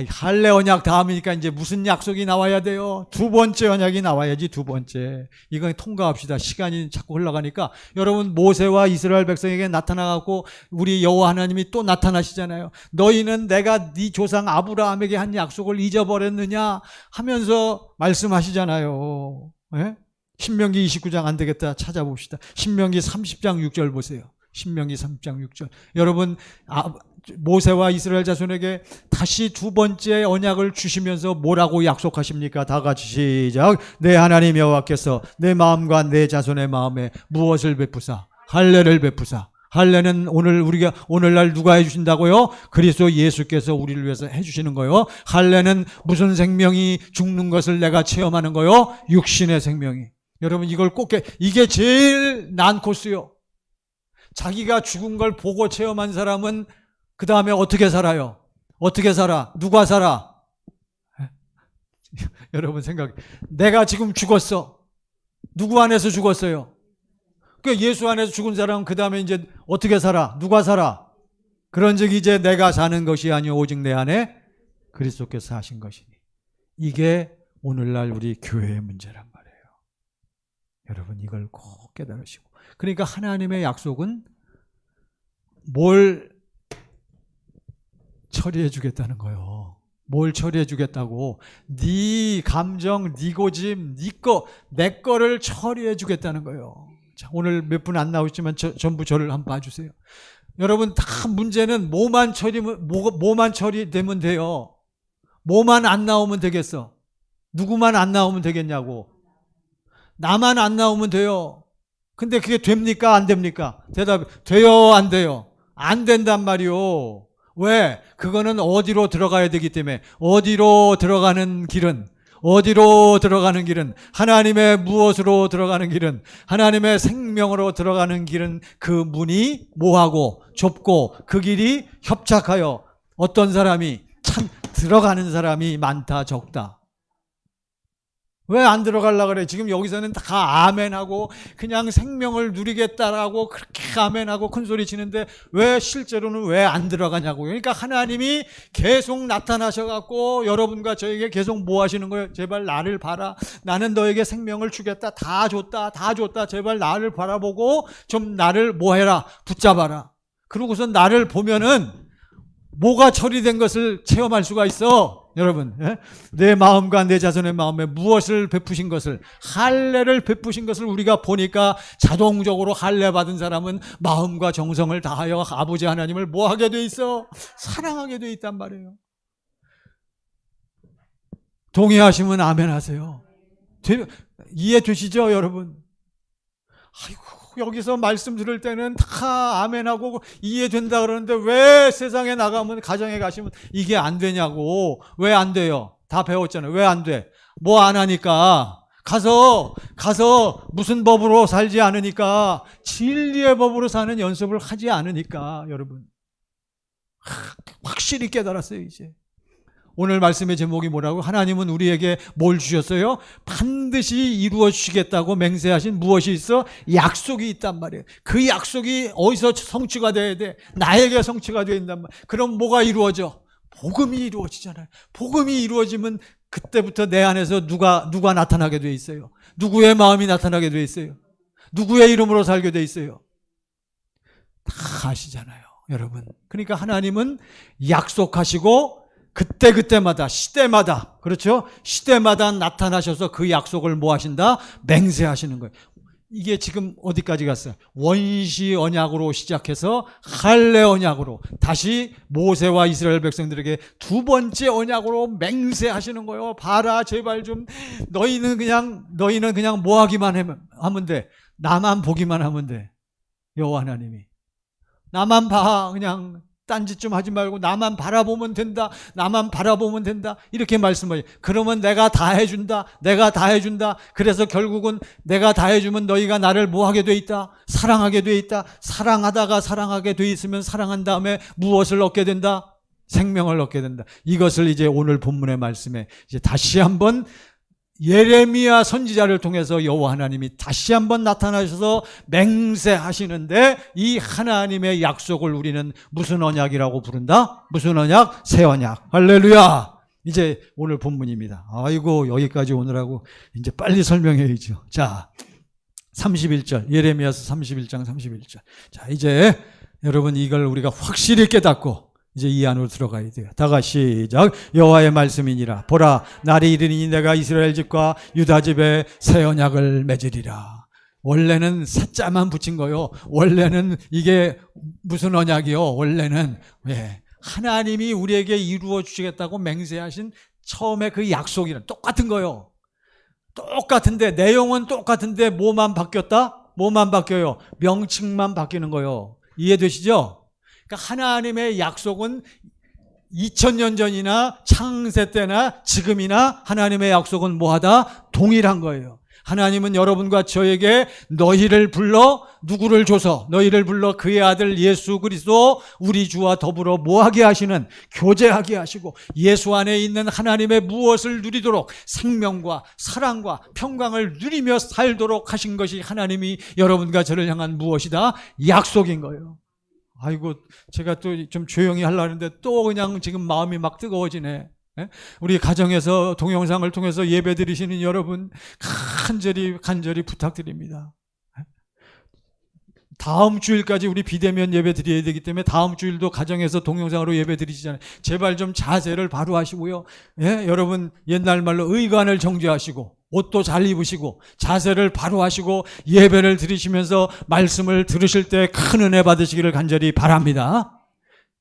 할례 언약 다음이니까 이제 무슨 약속이 나와야 돼요? 두 번째 언약이 나와야지. 두 번째. 이건 통과합시다. 시간이 자꾸 흘러가니까. 여러분 모세와 이스라엘 백성에게 나타나갖고 우리 여호와 하나님이 또 나타나시잖아요. 너희는 내가 네 조상 아브라함에게 한 약속을 잊어버렸느냐 하면서 말씀하시잖아요. 네? 신명기 29장 안 되겠다. 찾아봅시다. 신명기 30장 6절 보세요. 신명기 30장 6절. 여러분 모세와 이스라엘 자손에게 다시 두 번째 언약을 주시면서 뭐라고 약속하십니까? 다 같이 시작. 내 하나님 여호와께서 내 마음과 내 자손의 마음에 무엇을 베푸사? 할례를 베푸사. 할례는 오늘날 누가 해주신다고요? 그리스도 예수께서 우리를 위해서 해주시는 거요. 할례는 무슨 생명이 죽는 것을 내가 체험하는 거요? 육신의 생명이. 여러분 이걸 꼭 이게 제일 난 코스요. 자기가 죽은 걸 보고 체험한 사람은 그 다음에 어떻게 살아요? 어떻게 살아? 누가 살아? 여러분 생각해. 내가 지금 죽었어. 누구 안에서 죽었어요? 그러니까 예수 안에서 죽은 사람은 그 다음에 이제 어떻게 살아? 누가 살아? 그런즉 이제 내가 사는 것이 아니오 오직 내 안에 그리스도께서 사신 것이니. 이게 오늘날 우리 교회의 문제란 말이에요. 여러분 이걸 꼭 깨달으시고. 그러니까 하나님의 약속은 뭘 처리해 주겠다는 거예요. 뭘 처리해 주겠다고? 네 감정, 네 고집, 내 거를 처리해 주겠다는 거예요. 자, 오늘 몇 분 안 나오시지만 전부 저를 한번 봐주세요. 여러분 다 문제는 뭐만 처리되면 돼요. 뭐만 안 나오면 되겠어? 누구만 안 나오면 되겠냐고? 나만 안 나오면 돼요. 근데 그게 됩니까? 안 됩니까? 대답 돼요? 안 돼요? 안 된단 말이요. 왜? 그거는 어디로 들어가야 되기 때문에. 어디로 들어가는 길은 하나님의 무엇으로 들어가는 길은 하나님의 생명으로 들어가는 길은 그 문이 뭐하고 좁고 그 길이 협착하여 어떤 사람이 참 들어가는 사람이 많다 적다. 왜 안 들어가려고 그래? 지금 여기서는 다 아멘하고 그냥 생명을 누리겠다라고 그렇게 아멘하고 큰소리 치는데 왜 실제로는 왜 안 들어가냐고요. 그러니까 하나님이 계속 나타나셔갖고 여러분과 저에게 계속 뭐 하시는 거예요? 제발 나를 봐라. 나는 너에게 생명을 주겠다. 다 줬다. 제발 나를 바라보고 좀 나를 뭐 해라? 붙잡아라. 그러고서 나를 보면은 뭐가 처리된 것을 체험할 수가 있어. 여러분, 예? 내 마음과 내 자손의 마음에 무엇을 베푸신 것을, 할례를 베푸신 것을 우리가 보니까 자동적으로 할례 받은 사람은 마음과 정성을 다하여 아버지 하나님을 뭐하게 돼 있어? 사랑하게 돼 있단 말이에요. 동의하시면 아멘 하세요. 이해되시죠, 여러분? 아이고, 여기서 말씀 들을 때는 다 아멘하고 이해된다 그러는데 왜 세상에 나가면, 가정에 가시면 이게 안 되냐고. 왜 안 돼요? 다 배웠잖아요. 왜 안 돼? 뭐 안 하니까. 가서 무슨 법으로 살지 않으니까, 진리의 법으로 사는 연습을 하지 않으니까. 여러분, 확실히 깨달았어요. 이제 오늘 말씀의 제목이 뭐라고? 하나님은 우리에게 뭘 주셨어요? 반드시 이루어 주시겠다고 맹세하신 무엇이 있어? 약속이 있단 말이에요. 그 약속이 어디서 성취가 돼야 돼? 나에게 성취가 된단 말이에요. 그럼 뭐가 이루어져? 복음이 이루어지잖아요. 복음이 이루어지면 그때부터 내 안에서 누가 나타나게 돼 있어요? 누구의 마음이 나타나게 돼 있어요? 누구의 이름으로 살게 돼 있어요? 다 아시잖아요, 여러분. 그러니까 하나님은 약속하시고 그때마다, 시대마다, 그렇죠? 시대마다 나타나셔서 그 약속을 뭐 하신다? 맹세하시는 거예요. 이게 지금 어디까지 갔어요? 원시 언약으로 시작해서 할례 언약으로, 다시 모세와 이스라엘 백성들에게 두 번째 언약으로 맹세하시는 거예요. 봐라, 제발 좀, 너희는 그냥 뭐 하기만 하면 돼. 나만 보기만 하면 돼. 여호와 하나님이. 나만 봐. 그냥 딴짓 좀 하지 말고 나만 바라보면 된다. 나만 바라보면 된다. 이렇게 말씀하세요. 그러면 내가 다 해준다. 내가 다 해준다. 그래서 결국은 내가 다 해주면 너희가 나를 뭐 하게 돼 있다? 사랑하게 돼 있다. 사랑하다가 사랑하게 돼 있으면 사랑한 다음에 무엇을 얻게 된다? 생명을 얻게 된다. 이것을 이제 오늘 본문의 말씀에 이제 다시 한번 예레미야 선지자를 통해서 여호와 하나님이 다시 한번 나타나셔서 맹세하시는데, 이 하나님의 약속을 우리는 무슨 언약이라고 부른다? 무슨 언약? 새 언약. 할렐루야. 이제 오늘 본문입니다. 아이고, 여기까지 오느라고 이제 빨리 설명해야죠. 자, 31절, 예레미야서 31장 31절. 자, 이제 여러분 이걸 우리가 확실히 깨닫고 이제 이 안으로 들어가야 돼요. 다 같이 시작. 여호와의 말씀이니라. 보라, 날이 이르니 내가 이스라엘 집과 유다 집에 새 언약을 맺으리라. 원래는 사자만 붙인 거요. 원래는 이게 무슨 언약이요? 원래는 하나님이 우리에게 이루어 주시겠다고 맹세하신 처음에 그 약속이랑 똑같은 거요. 똑같은데, 내용은 똑같은데 뭐만 바뀌었다? 뭐만 바뀌어요? 명칭만 바뀌는 거요. 이해되시죠? 그러니까 하나님의 약속은 2000년 전이나 창세 때나 지금이나 하나님의 약속은 뭐하다? 동일한 거예요. 하나님은 여러분과 저에게 너희를 불러, 누구를 줘서? 너희를 불러 그의 아들 예수 그리스도 우리 주와 더불어 뭐하게 하시는? 교제하게 하시고 예수 안에 있는 하나님의 무엇을 누리도록, 생명과 사랑과 평강을 누리며 살도록 하신 것이 하나님이 여러분과 저를 향한 무엇이다? 약속인 거예요. 아이고, 제가 또 좀 조용히 하려고 했는데 또 그냥 지금 마음이 막 뜨거워지네. 우리 가정에서 동영상을 통해서 예배 드리시는 여러분 간절히 부탁드립니다. 다음 주일까지 우리 비대면 예배 드려야 되기 때문에 다음 주일도 가정에서 동영상으로 예배 드리시잖아요. 제발 좀 자세를 바로 하시고요. 여러분 옛날 말로 의관을 정죄하시고 옷도 잘 입으시고 자세를 바로 하시고 예배를 드리시면서 말씀을 들으실 때 큰 은혜 받으시기를 간절히 바랍니다.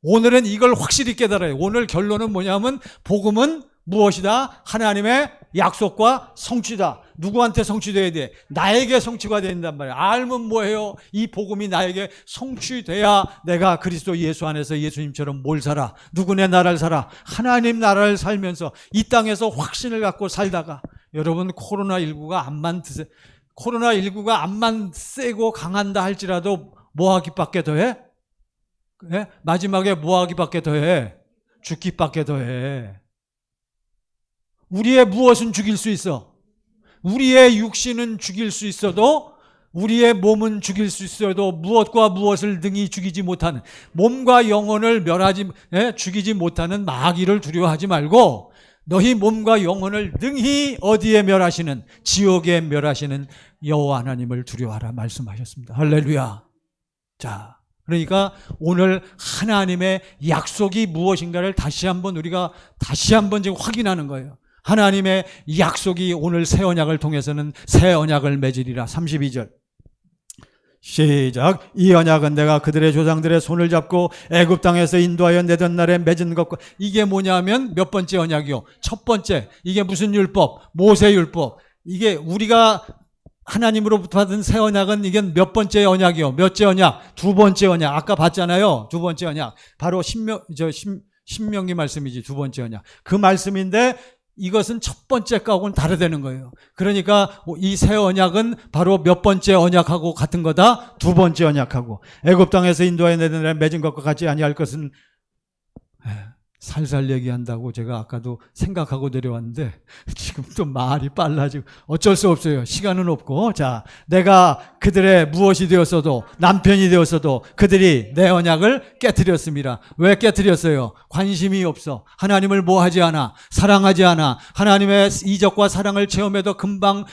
오늘은 이걸 확실히 깨달아요. 오늘 결론은 뭐냐면 복음은 무엇이다? 하나님의 약속과 성취다. 누구한테 성취돼야 돼? 나에게 성취가 된단 말이에요. 알면 뭐예요? 이 복음이 나에게 성취돼야 내가 그리스도 예수 안에서 예수님처럼 뭘 살아? 누구네 나라를 살아? 하나님 나라를 살면서 이 땅에서 확신을 갖고 살다가, 여러분 코로나19가 암만 세고 강한다 할지라도 뭐하기밖에 더해? 마지막에 뭐하기밖에 더해? 죽기밖에 더해. 우리의 무엇은 죽일 수 있어? 우리의 육신은 죽일 수 있어도, 우리의 몸은 죽일 수 있어도 무엇과 무엇을 능히 죽이지 못하는, 몸과 영혼을 죽이지 못하는 마귀를 두려워하지 말고 너희 몸과 영혼을 능히 어디에 멸하시는? 지옥에 멸하시는 여호와 하나님을 두려워하라 말씀하셨습니다. 할렐루야. 자, 그러니까 오늘 하나님의 약속이 무엇인가를 다시 한번 지금 확인하는 거예요. 하나님의 약속이 오늘 새 언약을 통해서는 새 언약을 맺으리라. 32절 시작. 이 언약은 내가 그들의 조상들의 손을 잡고 애굽 땅에서 인도하여 내던 날에 맺은 것과. 이게 뭐냐면 몇 번째 언약이요? 첫 번째. 이게 무슨 율법? 모세율법. 이게 우리가 하나님으로부터 받은 새 언약은 이게 몇 번째 언약이요? 몇째 언약? 두 번째 언약. 아까 봤잖아요. 두 번째 언약. 바로 신명기 말씀이지. 두 번째 언약. 그 말씀인데 이것은 첫 번째 거하고는 다르다는 거예요. 그러니까 이 새 언약은 바로 몇 번째 언약하고 같은 거다? 두 번째 언약하고. 애굽 땅에서 인도하여 내던 날에 맺은 것과 같이 아니할 것은. 살살 얘기한다고 제가 아까도 생각하고 내려왔는데 지금 또 말이 빨라지고 어쩔 수 없어요. 시간은 없고. 자, 내가 그들의 무엇이 되었어도, 남편이 되었어도 그들이 내 언약을 깨트렸습니다. 왜 깨트렸어요? 관심이 없어. 하나님을 뭐하지 않아. 사랑하지 않아. 하나님의 이적과 사랑을 체험해도 금방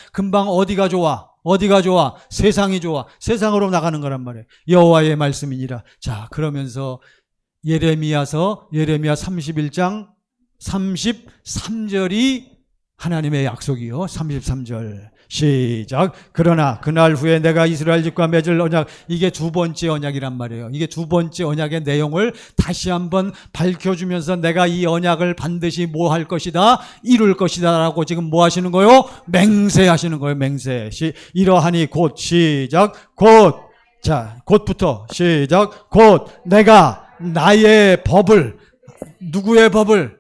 어디가 좋아? 어디가 좋아? 세상이 좋아. 세상으로 나가는 거란 말이에요. 여호와의 말씀이니라. 자, 그러면서 예레미야 31장 33절이 하나님의 약속이요. 33절 시작. 그러나 그날 후에 내가 이스라엘 집과 맺을 언약. 이게 두 번째 언약이란 말이에요. 이게 두 번째 언약의 내용을 다시 한번 밝혀주면서 내가 이 언약을 반드시 뭐 할 것이다? 이룰 것이다 라고 지금 뭐 하시는 거요? 맹세하시는 거예요. 맹세. 이러하니 곧 시작. 곧. 자, 곧부터 시작. 곧 내가 나의 법을. 누구의 법을?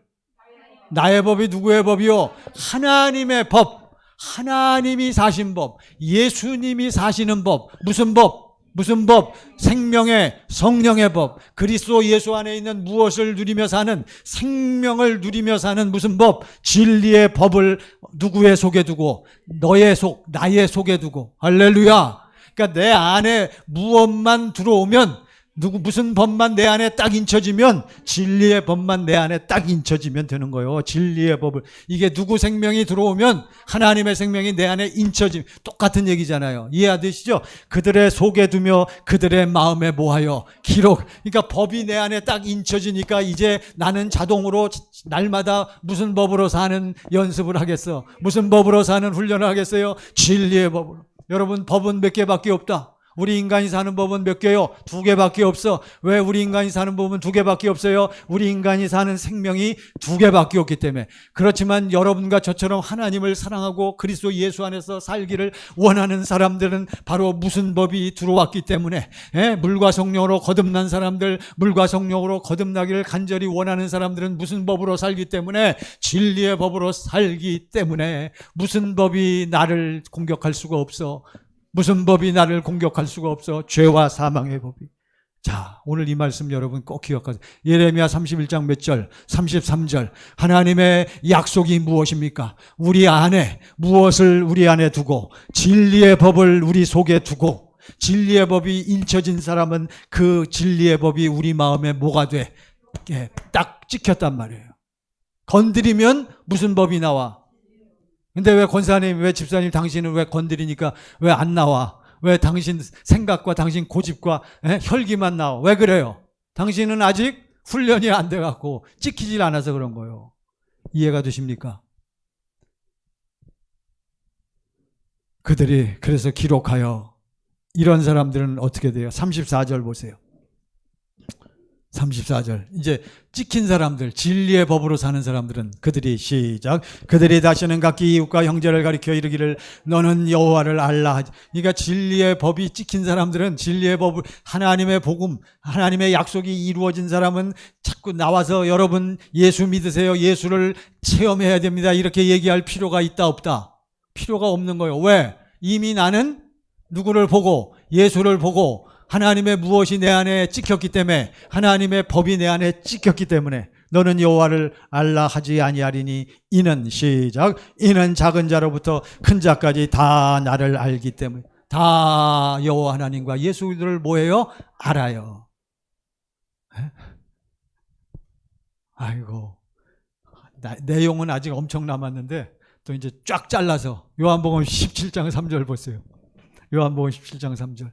나의 법이 누구의 법이요? 하나님의 법. 하나님이 사신 법. 예수님이 사시는 법. 무슨 법? 무슨 법? 생명의 성령의 법. 그리스도 예수 안에 있는 무엇을 누리며 사는, 생명을 누리며 사는 무슨 법? 진리의 법을 누구의 속에 두고? 나의 속에 두고. 할렐루야. 그러니까 내 안에 무엇만 들어오면, 무슨 법만 내 안에 딱 인쳐지면, 진리의 법만 내 안에 딱 인쳐지면 되는 거예요. 진리의 법을. 이게 누구 생명이 들어오면 하나님의 생명이 내 안에 인쳐지면 똑같은 얘기잖아요. 이해하시죠? 그들의 속에 두며 그들의 마음에 뭐하여 기록. 그러니까 법이 내 안에 딱 인쳐지니까 이제 나는 자동으로 날마다 무슨 법으로 사는 연습을 하겠어? 무슨 법으로 사는 훈련을 하겠어요? 진리의 법으로. 여러분, 법은 몇 개밖에 없다. 우리 인간이 사는 법은 몇 개요? 두 개밖에 없어. 왜 우리 인간이 사는 법은 두 개밖에 없어요? 우리 인간이 사는 생명이 두 개밖에 없기 때문에. 그렇지만 여러분과 저처럼 하나님을 사랑하고 그리스도 예수 안에서 살기를 원하는 사람들은 바로 무슨 법이 들어왔기 때문에, 물과 성령으로 거듭난 사람들, 물과 성령으로 거듭나기를 간절히 원하는 사람들은 무슨 법으로 살기 때문에? 진리의 법으로 살기 때문에. 무슨 법이 나를 공격할 수가 없어. 무슨 법이 나를 공격할 수가 없어. 죄와 사망의 법이. 자, 오늘 이 말씀 여러분 꼭 기억하세요. 예레미야 31장 몇 절? 33절. 하나님의 약속이 무엇입니까? 우리 안에, 무엇을 우리 안에 두고, 진리의 법을 우리 속에 두고, 진리의 법이 인쳐진 사람은 그 진리의 법이 우리 마음에 뭐가 돼? 딱 찍혔단 말이에요. 건드리면 무슨 법이 나와? 근데 왜 권사님, 왜 집사님, 당신은 왜 건드리니까 왜 안 나와? 왜 당신 생각과 당신 고집과 혈기만 나와? 왜 그래요? 당신은 아직 훈련이 안 돼갖고 찍히질 않아서 그런 거예요. 이해가 되십니까? 그들이 그래서 기록하여. 이런 사람들은 어떻게 돼요? 34절 보세요. 34절. 이제 찍힌 사람들, 진리의 법으로 사는 사람들은 그들이 시작. 그들이 다시는 각기 이웃과 형제를 가리켜 이르기를 너는 여호와를 알라. 그러니까 진리의 법이 찍힌 사람들은, 진리의 법을, 하나님의 복음, 하나님의 약속이 이루어진 사람은 자꾸 나와서 여러분 예수 믿으세요. 예수를 체험해야 됩니다. 이렇게 얘기할 필요가 있다 없다? 필요가 없는 거예요. 왜? 이미 나는 누구를 보고, 예수를 보고, 하나님의 무엇이 내 안에 찍혔기 때문에, 하나님의 법이 내 안에 찍혔기 때문에 너는 여호와를 알라 하지 아니하리니 이는 시작. 이는 작은 자로부터 큰 자까지 다 나를 알기 때문에. 다 여호와 하나님과 예수를 뭐해요? 알아요. 아이고, 내용은 아직 엄청 남았는데 또 이제 쫙 잘라서 요한복음 17장 3절 보세요. 요한복음 17장 3절.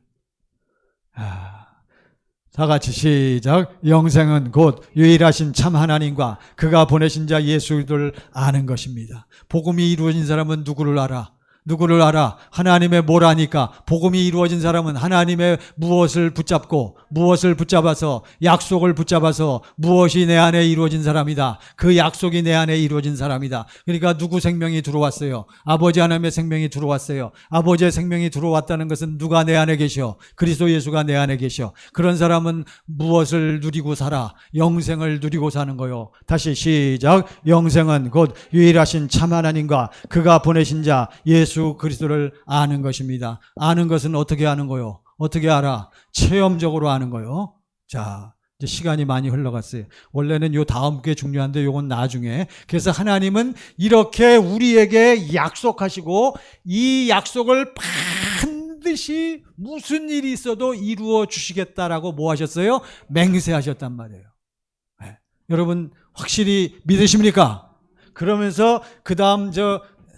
다 같이 시작. 영생은 곧 유일하신 참 하나님과 그가 보내신 자 예수를 아는 것입니다. 복음이 이루어진 사람은 누구를 알아? 누구를 알아? 하나님의 뭘 아니까? 복음이 이루어진 사람은 하나님의 무엇을 붙잡아서 약속을 붙잡아서 무엇이 내 안에 이루어진 사람이다. 그 약속이 내 안에 이루어진 사람이다. 그러니까 누구 생명이 들어왔어요? 아버지 하나님의 생명이 들어왔어요. 아버지의 생명이 들어왔다는 것은 누가 내 안에 계셔? 그리스도 예수가 내 안에 계셔. 그런 사람은 무엇을 누리고 살아? 영생을 누리고 사는 거요. 다시 시작. 영생은 곧 유일하신 참 하나님과 그가 보내신 자 예수 그리스도를 아는 것입니다. 아는 것은 어떻게 아는 거요? 어떻게 알아? 체험적으로 아는 거요. 자, 이제 시간이 많이 흘러갔어요. 원래는 요 다음 게 중요한데 요건 나중에. 그래서 하나님은 이렇게 우리에게 약속하시고 이 약속을 반드시 무슨 일이 있어도 이루어 주시겠다라고 뭐 하셨어요? 맹세하셨단 말이에요. 네. 여러분 확실히 믿으십니까? 그러면서 그 다음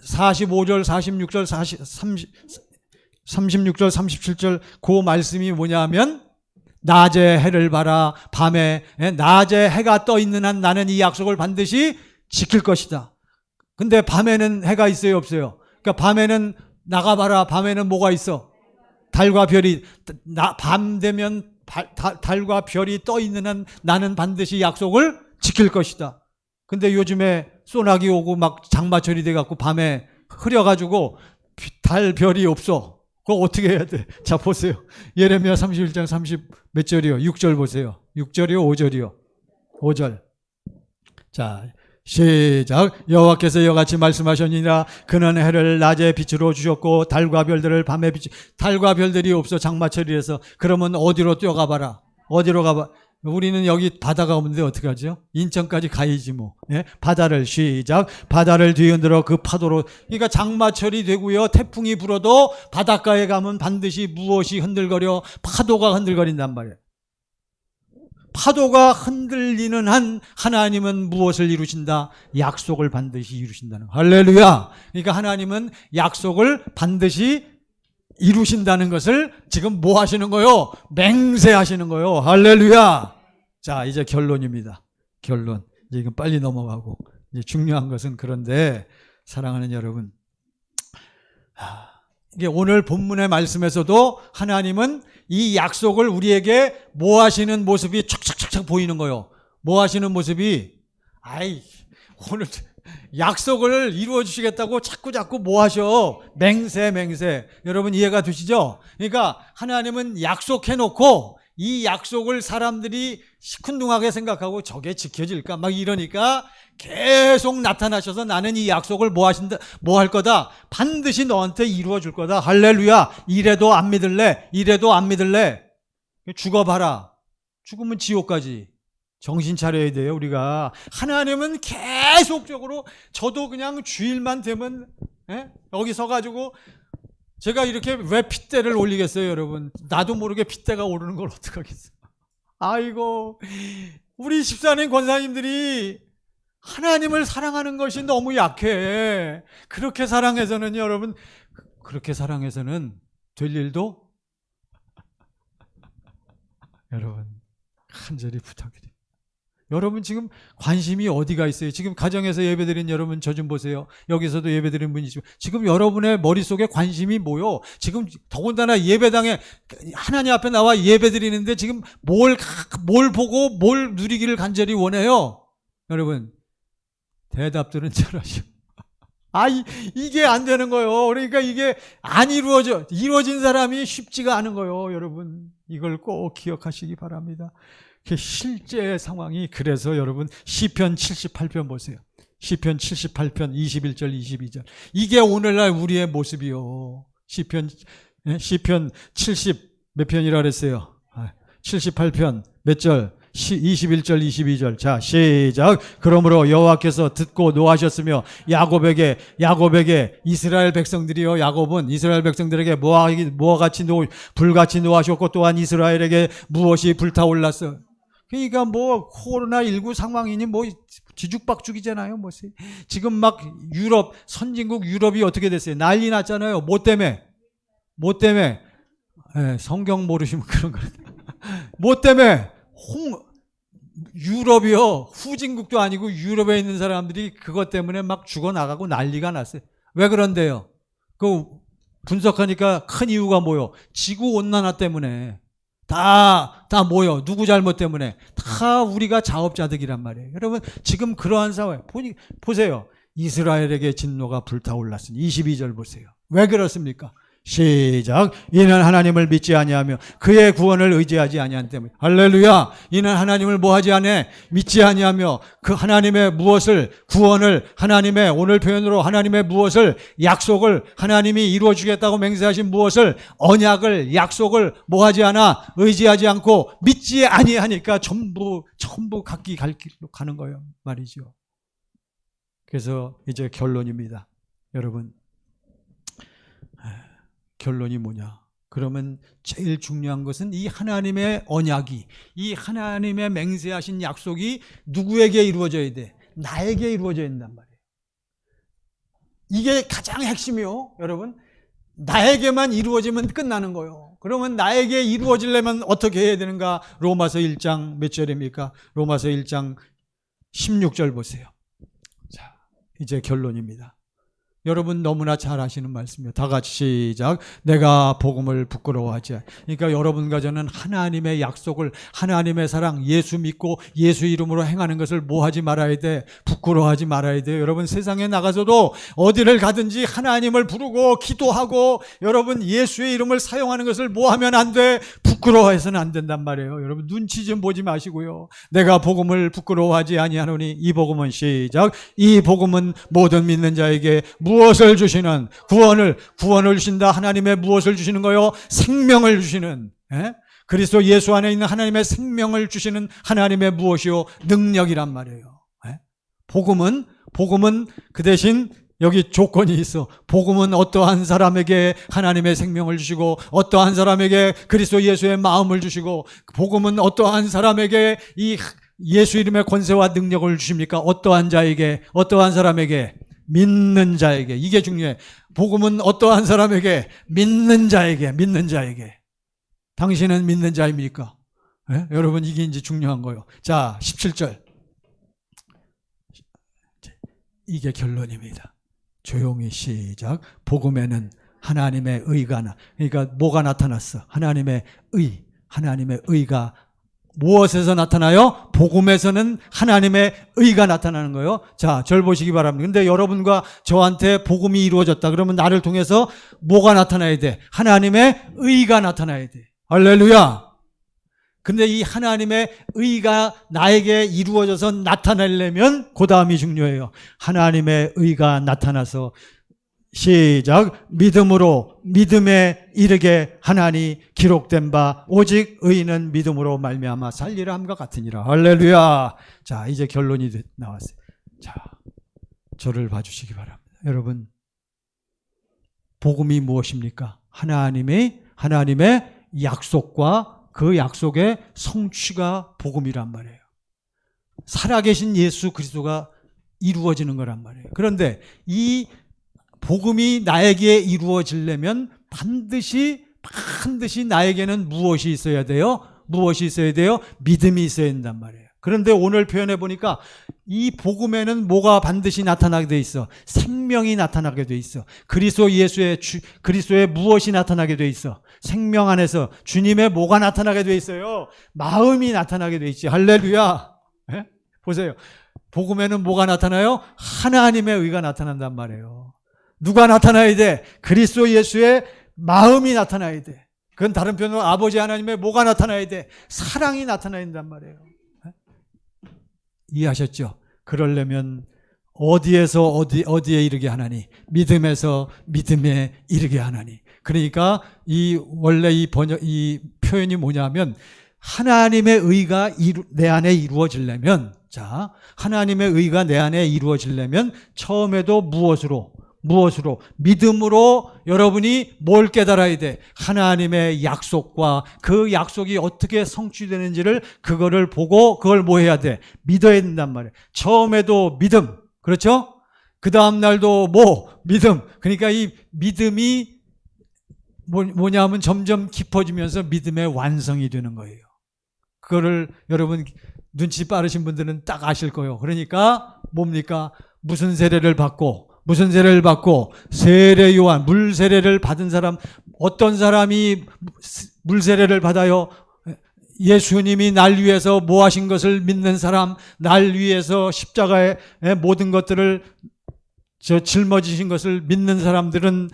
45절, 46절, 36절, 37절 그 말씀이 뭐냐면 낮에 해를 봐라 밤에 낮에 해가 떠 있는 한 나는 이 약속을 반드시 지킬 것이다. 근데 밤에는 해가 있어요 없어요? 그러니까 밤에는 나가봐라. 밤에는 뭐가 있어? 달과 별이 밤 되면 달과 별이 떠 있는 한 나는 반드시 약속을 지킬 것이다. 근데 요즘에 소나기 오고 막 장마철이 돼갖고 밤에 흐려가지고 달 별이 없어. 그거 어떻게 해야 돼? 자 보세요. 예레미야 31장 30 몇 절이요? 6절 보세요. 6절이요? 5절이요? 5절. 자 시작. 여호와께서 이같이 말씀하셨느니라. 그는 해를 낮에 빛으로 주셨고 달과 별들을 밤에 달과 별들이 없어 장마철이라서. 그러면 어디로 뛰어가봐라. 어디로 가봐. 우리는 여기 바다가 없는데 어떡하죠? 인천까지 가야지 뭐. 예? 바다를 시작. 바다를 뒤흔들어 그 파도로. 그러니까 장마철이 되고요. 태풍이 불어도 바닷가에 가면 반드시 무엇이 흔들거려? 파도가 흔들거린단 말이에요. 파도가 흔들리는 한 하나님은 무엇을 이루신다? 약속을 반드시 이루신다는 거예요. 할렐루야. 그러니까 하나님은 약속을 반드시 이루신다는 것을 지금 뭐 하시는 거요? 맹세하시는 거요. 할렐루야. 자, 이제 결론입니다. 결론. 이제 이건 빨리 넘어가고. 이제 중요한 것은 그런데 사랑하는 여러분. 이게 오늘 본문의 말씀에서도 하나님은 이 약속을 우리에게 뭐 하시는 모습이 촥촥촥촥 보이는 거요. 뭐 하시는 모습이 오늘 약속을 이루어 주시겠다고 자꾸 뭐 하셔? 맹세. 여러분 이해가 되시죠? 그러니까 하나님은 약속해 놓고 이 약속을 사람들이 시큰둥하게 생각하고 저게 지켜질까 막 이러니까 계속 나타나셔서 나는 이 약속을 뭐 할 거다. 반드시 너한테 이루어 줄 거다. 할렐루야. 이래도 안 믿을래? 죽어봐라. 죽으면 지옥까지. 정신 차려야 돼요. 우리가 하나님은 계속적으로 저도 그냥 주일만 되면 여기 서가지고 제가 이렇게 왜 핏대를 올리겠어요 여러분. 나도 모르게 핏대가 오르는 걸 어떡하겠어요. 아이고 우리 집사님 권사님들이 하나님을 사랑하는 것이 너무 약해. 그렇게 사랑해서는 여러분 그렇게 사랑해서는 될 일도 여러분 간절히 부탁드립니다. 여러분 지금 관심이 어디가 있어요? 지금 가정에서 예배드린 여러분 저 좀 보세요. 여기서도 예배드린 분이 지금 여러분의 머릿속에 관심이 뭐요? 지금 더군다나 예배당에 하나님 앞에 나와 예배드리는데 지금 뭘 보고 뭘 누리기를 간절히 원해요? 여러분 대답들은 잘하시오. 이게 안 되는 거예요. 그러니까 이게 안 이루어진 사람이 쉽지가 않은 거예요. 여러분 이걸 꼭 기억하시기 바랍니다. 실제 상황이. 그래서 여러분 시편 78편 보세요. 시편 78편 21절 22절 이게 오늘날 우리의 모습이요. 시편 70 몇 편이라 그랬어요? 78편 몇 절? 21절 22절. 자 시작. 그러므로 여호와께서 듣고 노하셨으며 야곱에게 이스라엘 백성들이요. 야곱은 이스라엘 백성들에게 뭐와 같이 불같이 노하셨고 또한 이스라엘에게 무엇이 불타올랐어. 그러니까 뭐 코로나19 상황이니 뭐 뒤죽박죽이잖아요. 뭐 지금 막 선진국 유럽이 어떻게 됐어요? 난리 났잖아요. 뭐 때문에? 성경 모르시면 그런 거. 뭐 때문에? 유럽이요. 후진국도 아니고 유럽에 있는 사람들이 그것 때문에 막 죽어나가고 난리가 났어요. 왜 그런데요? 그 분석하니까 큰 이유가 뭐요? 지구온난화 때문에. 다 뭐요? 누구 잘못 때문에? 다 우리가 자업자득이란 말이에요. 여러분, 지금 그러한 상황, 보세요. 이스라엘에게 진노가 불타올랐으니 22절 보세요. 왜 그렇습니까? 시작. 이는 하나님을 믿지 아니하며 그의 구원을 의지하지 아니한 때문에. 할렐루야. 이는 하나님을 뭐하지 않아? 믿지 아니하며 그 하나님의 무엇을, 구원을, 하나님의, 오늘 표현으로 하나님의 무엇을, 약속을, 하나님이 이루어주겠다고 맹세하신 무엇을, 언약을, 약속을 뭐하지 않아? 의지하지 않고 믿지 아니하니까 전부 각기 갈 길로 가는 거예요 말이죠. 그래서 이제 결론입니다. 여러분, 결론이 뭐냐? 그러면 제일 중요한 것은 이 하나님의 언약이, 이 하나님의 맹세하신 약속이 누구에게 이루어져야 돼? 나에게 이루어져야 된단 말이에요. 이게 가장 핵심이요. 여러분, 나에게만 이루어지면 끝나는 거예요. 그러면 나에게 이루어지려면 어떻게 해야 되는가? 로마서 1장 몇 절입니까? 로마서 1장 16절 보세요. 자, 이제 결론입니다. 여러분 너무나 잘 아시는 말씀이에요. 다 같이 시작. 내가 복음을 부끄러워하지 않아. 그러니까 여러분과 저는 하나님의 약속을, 하나님의 사랑, 예수 믿고 예수 이름으로 행하는 것을 뭐하지 말아야 돼? 부끄러워하지 말아야 돼요. 여러분 세상에 나가서도 어디를 가든지 하나님을 부르고 기도하고 여러분 예수의 이름을 사용하는 것을 뭐하면 안 돼? 부끄러워해서는 안 된단 말이에요. 여러분 눈치 좀 보지 마시고요. 내가 복음을 부끄러워하지 아니하노니 이 복음은 시작. 이 복음은 모든 믿는 자에게 무엇을 주시는, 구원을 주신다. 하나님의 무엇을 주시는 거요? 생명을 주시는, 그리스도 예수 안에 있는 하나님의 생명을 주시는 하나님의 무엇이요? 능력이란 말이에요. 복음은 그 대신 여기 조건이 있어. 복음은 어떠한 사람에게 하나님의 생명을 주시고 어떠한 사람에게 그리스도 예수의 마음을 주시고 복음은 어떠한 사람에게 이 예수 이름의 권세와 능력을 주십니까? 어떠한 자에게, 어떠한 사람에게? 믿는 자에게. 이게 중요해. 복음은 어떠한 사람에게? 믿는 자에게. 당신은 믿는 자입니까? 네? 여러분 이게 이제 중요한 거예요. 자, 17절. 이게 결론입니다. 조용히 시작. 복음에는 하나님의 의가 그러니까 뭐가 나타났어? 하나님의 의가 무엇에서 나타나요? 복음에서는 하나님의 의가 나타나는 거예요. 자, 절 보시기 바랍니다. 근데 여러분과 저한테 복음이 이루어졌다. 그러면 나를 통해서 뭐가 나타나야 돼? 하나님의 의가 나타나야 돼. 할렐루야. 근데 이 하나님의 의가 나에게 이루어져서 나타나려면 그 다음이 중요해요. 하나님의 의가 나타나서 시작. 믿음에 이르게 하나니 기록된 바 오직 의인은 믿음으로 말미암아 살리라 함과 같으니라. 할렐루야. 자, 이제 결론이 나왔어요. 자, 저를 봐주시기 바랍니다. 여러분, 복음이 무엇입니까? 하나님의 약속과 그 약속의 성취가 복음이란 말이에요. 살아계신 예수 그리스도가 이루어지는 거란 말이에요. 그런데 이 복음이 나에게 이루어지려면 반드시 나에게는 무엇이 있어야 돼요? 믿음이 있어야 된단 말이에요. 그런데 오늘 표현해 보니까 이 복음에는 뭐가 반드시 나타나게 돼 있어? 생명이 나타나게 돼 있어. 그리스도의 무엇이 나타나게 돼 있어? 생명 안에서 주님의 뭐가 나타나게 돼 있어요? 마음이 나타나게 돼 있지. 할렐루야. 네? 보세요. 복음에는 뭐가 나타나요? 하나님의 의가 나타난단 말이에요. 누가 나타나야 돼? 그리스도 예수의 마음이 나타나야 돼. 그건 다른 표현으로 아버지 하나님의 뭐가 나타나야 돼? 사랑이 나타나야 된단 말이에요. 이해하셨죠? 그러려면 어디에서 어디에 이르게 하나니? 믿음에서 믿음에 이르게 하나니. 그러니까 원래 이 표현이 뭐냐면 하나님의 의가 내 안에 이루어지려면, 자, 하나님의 의가 내 안에 이루어지려면 처음에도 무엇으로? 믿음으로 여러분이 뭘 깨달아야 돼? 하나님의 약속과 그 약속이 어떻게 성취되는지를 그거를 보고 그걸 뭐 해야 돼? 믿어야 된단 말이에요. 처음에도 믿음. 그렇죠? 그 다음 날도 믿음. 그러니까 이 믿음이 뭐냐면 점점 깊어지면서 믿음의 완성이 되는 거예요. 그거를 여러분 눈치 빠르신 분들은 딱 아실 거예요. 그러니까 뭡니까? 무슨 세례를 받고 세례 요한, 물 세례를 받은 사람, 어떤 사람이 물 세례를 받아요? 예수님이 날 위해서 뭐 하신 것을 믿는 사람, 날 위해서 십자가의 모든 것들을 짊어지신 것을 믿는 사람들은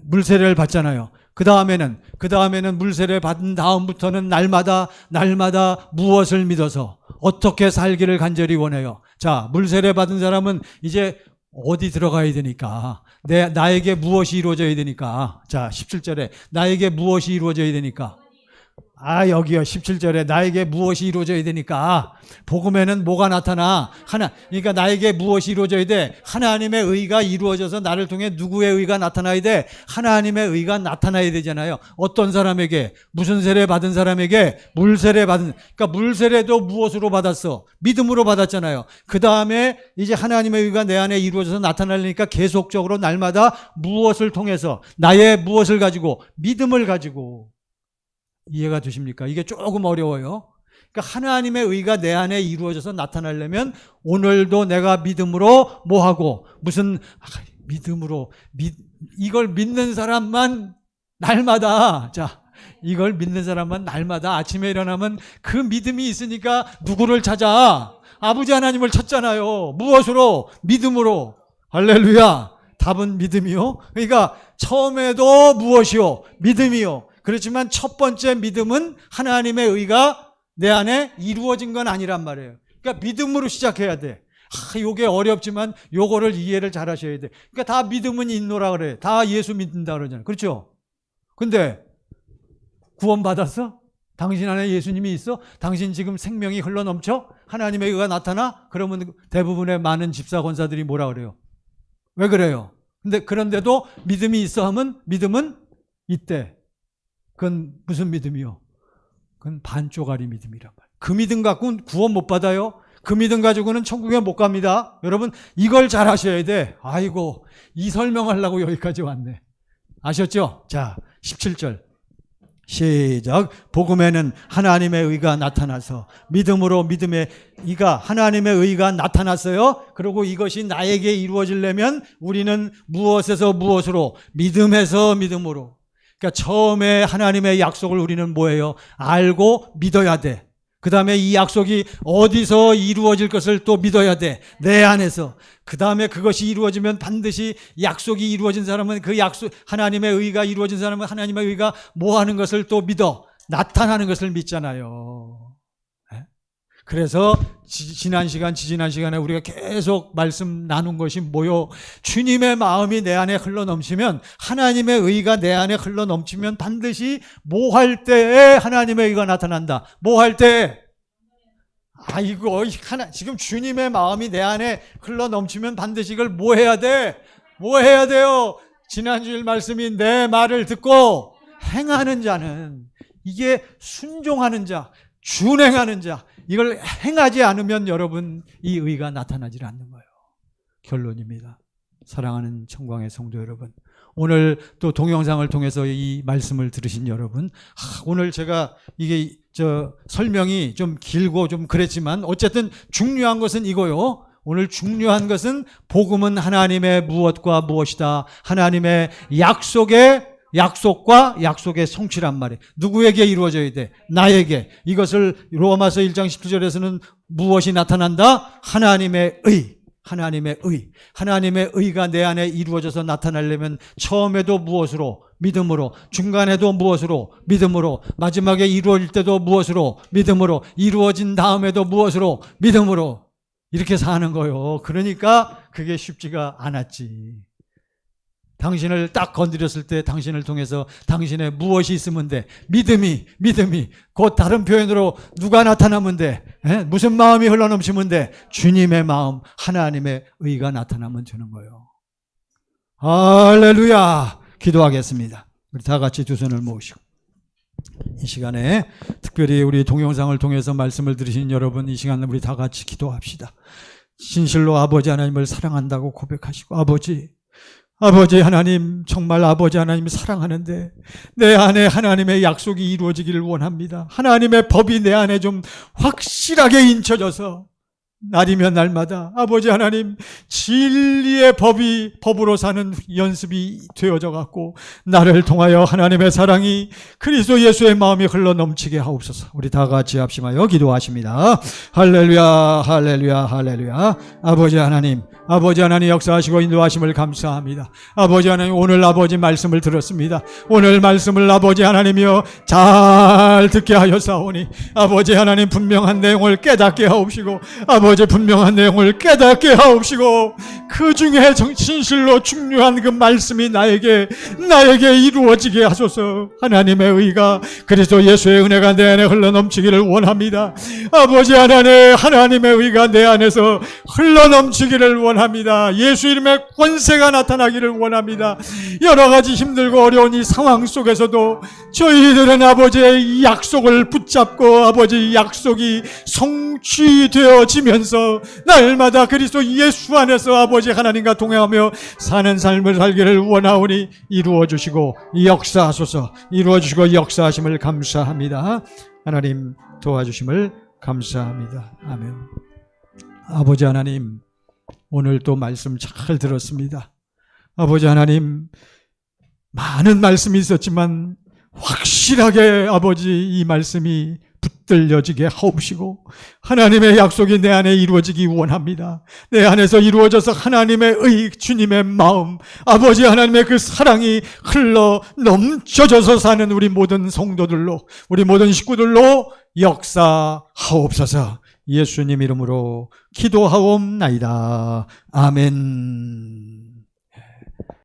물 세례를 받잖아요. 그 다음에는 물 세례 받은 다음부터는 날마다 무엇을 믿어서 어떻게 살기를 간절히 원해요. 자, 물 세례 받은 사람은 이제 어디 들어가야 되니까, 나에게 무엇이 이루어져야 되니까. 자, 17절에 나에게 무엇이 이루어져야 되니까. 여기요. 17절에 나에게 무엇이 이루어져야 되니까. 복음에는 뭐가 나타나? 그러니까 나에게 무엇이 이루어져야 돼? 하나님의 의가 이루어져서 나를 통해 누구의 의가 나타나야 돼? 하나님의 의가 나타나야 되잖아요. 어떤 사람에게? 무슨 세례 받은 사람에게? 물 세례 받은. 그러니까 물 세례도 무엇으로 받았어? 믿음으로 받았잖아요. 그 다음에 이제 하나님의 의가 내 안에 이루어져서 나타나려니까 계속적으로 날마다 무엇을 통해서, 나의 무엇을 가지고? 믿음을 가지고. 이해가 되십니까? 이게 조금 어려워요. 그러니까 하나님의 의가 내 안에 이루어져서 나타나려면 오늘도 내가 믿음으로 뭐하고 믿음으로 이걸 믿는 사람만 날마다 이걸 믿는 사람만 날마다 아침에 일어나면 그 믿음이 있으니까 누구를 찾아? 아버지 하나님을 찾잖아요. 무엇으로? 믿음으로. 할렐루야. 답은 믿음이요. 그러니까 처음에도 무엇이요? 믿음이요. 그렇지만 첫 번째 믿음은 하나님의 의가 내 안에 이루어진 건 아니란 말이에요. 그러니까 믿음으로 시작해야 돼. 요게 어렵지만 요거를 이해를 잘 하셔야 돼. 그러니까 다 믿음은 있노라 그래. 다 예수 믿는다 그러잖아요. 그렇죠? 근데 구원 받았어? 당신 안에 예수님이 있어? 당신 지금 생명이 흘러넘쳐? 하나님의 의가 나타나? 그러면 대부분의 많은 집사 권사들이 뭐라 그래요? 왜 그래요? 그런데도 믿음이 있어 하면 믿음은 있대. 그건 무슨 믿음이요? 그건 반쪽짜리 믿음이란 말이에요. 그 믿음 갖고는 구원 못 받아요. 그 믿음 가지고는 천국에 못 갑니다. 여러분 이걸 잘 하셔야 돼. 아이고 이 설명하려고 여기까지 왔네. 아셨죠? 자 17절 시작. 복음에는 하나님의 의가 나타나서 믿음으로 믿음의 이가 하나님의 의가 나타났어요. 그리고 이것이 나에게 이루어지려면 우리는 무엇에서 무엇으로? 믿음에서 믿음으로. 그러니까 처음에 하나님의 약속을 우리는 뭐예요? 알고 믿어야 돼. 그 다음에 이 약속이 어디서 이루어질 것을 또 믿어야 돼. 내 안에서. 그 다음에 그것이 이루어지면 반드시 약속이 이루어진 사람은 그 약속, 하나님의 의가 이루어진 사람은 하나님의 의가 뭐 하는 것을 또 믿어. 나타나는 것을 믿잖아요. 그래서 지지난 시간에 우리가 계속 말씀 나눈 것이 뭐요? 주님의 마음이 내 안에 흘러넘치면, 하나님의 의가 내 안에 흘러넘치면 반드시 뭐 할 때에 하나님의 의가 나타난다. 뭐 할 때? 지금 주님의 마음이 내 안에 흘러넘치면 반드시 이걸 뭐 해야 돼? 뭐 해야 돼요? 지난주일 말씀이 내 말을 듣고 행하는 자는, 이게 순종하는 자, 준행하는 자, 이걸 행하지 않으면 여러분 이 의가 나타나질 않는 거예요. 결론입니다. 사랑하는 청광의 성도 여러분, 오늘 또 동영상을 통해서 이 말씀을 들으신 여러분, 오늘 제가 이게 설명이 좀 길고 좀 그랬지만 어쨌든 중요한 것은 이거요. 오늘 중요한 것은 복음은 하나님의 무엇과 무엇이다. 하나님의 약속과 약속의 성취란 말이에요. 누구에게 이루어져야 돼? 나에게. 이것을 로마서 1장 17절에서는 무엇이 나타난다? 하나님의 의. 하나님의 의가 내 안에 이루어져서 나타나려면 처음에도 무엇으로? 믿음으로. 중간에도 무엇으로? 믿음으로. 마지막에 이루어질 때도 무엇으로? 믿음으로. 이루어진 다음에도 무엇으로? 믿음으로. 이렇게 사는 거예요. 그러니까 그게 쉽지가 않았지. 당신을 딱 건드렸을 때 당신을 통해서 당신의 무엇이 있으면 돼? 믿음이 곧 다른 표현으로 누가 나타나면 돼? 무슨 마음이 흘러넘치면 돼? 주님의 마음, 하나님의 의가 나타나면 되는 거예요. 할렐루야. 기도하겠습니다. 우리 다 같이 두 손을 모으시고 이 시간에 특별히 우리 동영상을 통해서 말씀을 들으신 여러분, 이 시간에 우리 다 같이 기도합시다. 진실로 아버지 하나님을 사랑한다고 고백하시고, 아버지 하나님, 정말 아버지 하나님 사랑하는데 내 안에 하나님의 약속이 이루어지기를 원합니다. 하나님의 법이 내 안에 좀 확실하게 인쳐져서 날이면 날마다 아버지 하나님 진리의 법으로 사는 연습이 되어져 갖고 나를 통하여 하나님의 사랑이 그리스도 예수의 마음이 흘러 넘치게 하옵소서. 우리 다 같이 합심하여 기도하십니다. 할렐루야, 할렐루야, 할렐루야. 아버지 하나님 역사하시고 인도하심을 감사합니다. 아버지 하나님, 오늘 아버지 말씀을 들었습니다. 오늘 말씀을 아버지 하나님이여 잘 듣게 하여사오니 아버지 하나님 분명한 내용을 깨닫게 하옵시고 아버지 분명한 내용을 깨닫게 하옵시고 그 중에 진실로 중요한 그 말씀이 나에게 이루어지게 하소서. 하나님의 의가 그리스도 예수의 은혜가 내 안에 흘러넘치기를 원합니다. 아버지 하나님의 의가 내 안에서 흘러넘치기를 원합니다. 예수 이름의 권세가 나타나기를 원합니다. 여러 가지 힘들고 어려운 이 상황 속에서도 저희들은 아버지의 약속을 붙잡고 아버지 약속이 성취되어지면서 날마다 그리스도 예수 안에서 아버지 하나님과 동행하며 사는 삶을 살기를 원하오니 이루어주시고 역사하소서. 이루어주시고 역사하심을 감사합니다. 하나님 도와주심을 감사합니다. 아멘. 아버지 하나님, 오늘 또 말씀 잘 들었습니다. 아버지 하나님, 많은 말씀이 있었지만 확실하게 아버지 이 말씀이 붙들려지게 하옵시고 하나님의 약속이 내 안에 이루어지기 원합니다. 내 안에서 이루어져서 하나님의 의, 주님의 마음, 아버지 하나님의 그 사랑이 흘러 넘쳐져서 사는 우리 모든 성도들로, 우리 모든 식구들로 역사하옵소서. 예수님 이름으로 기도하옵나이다. 아멘.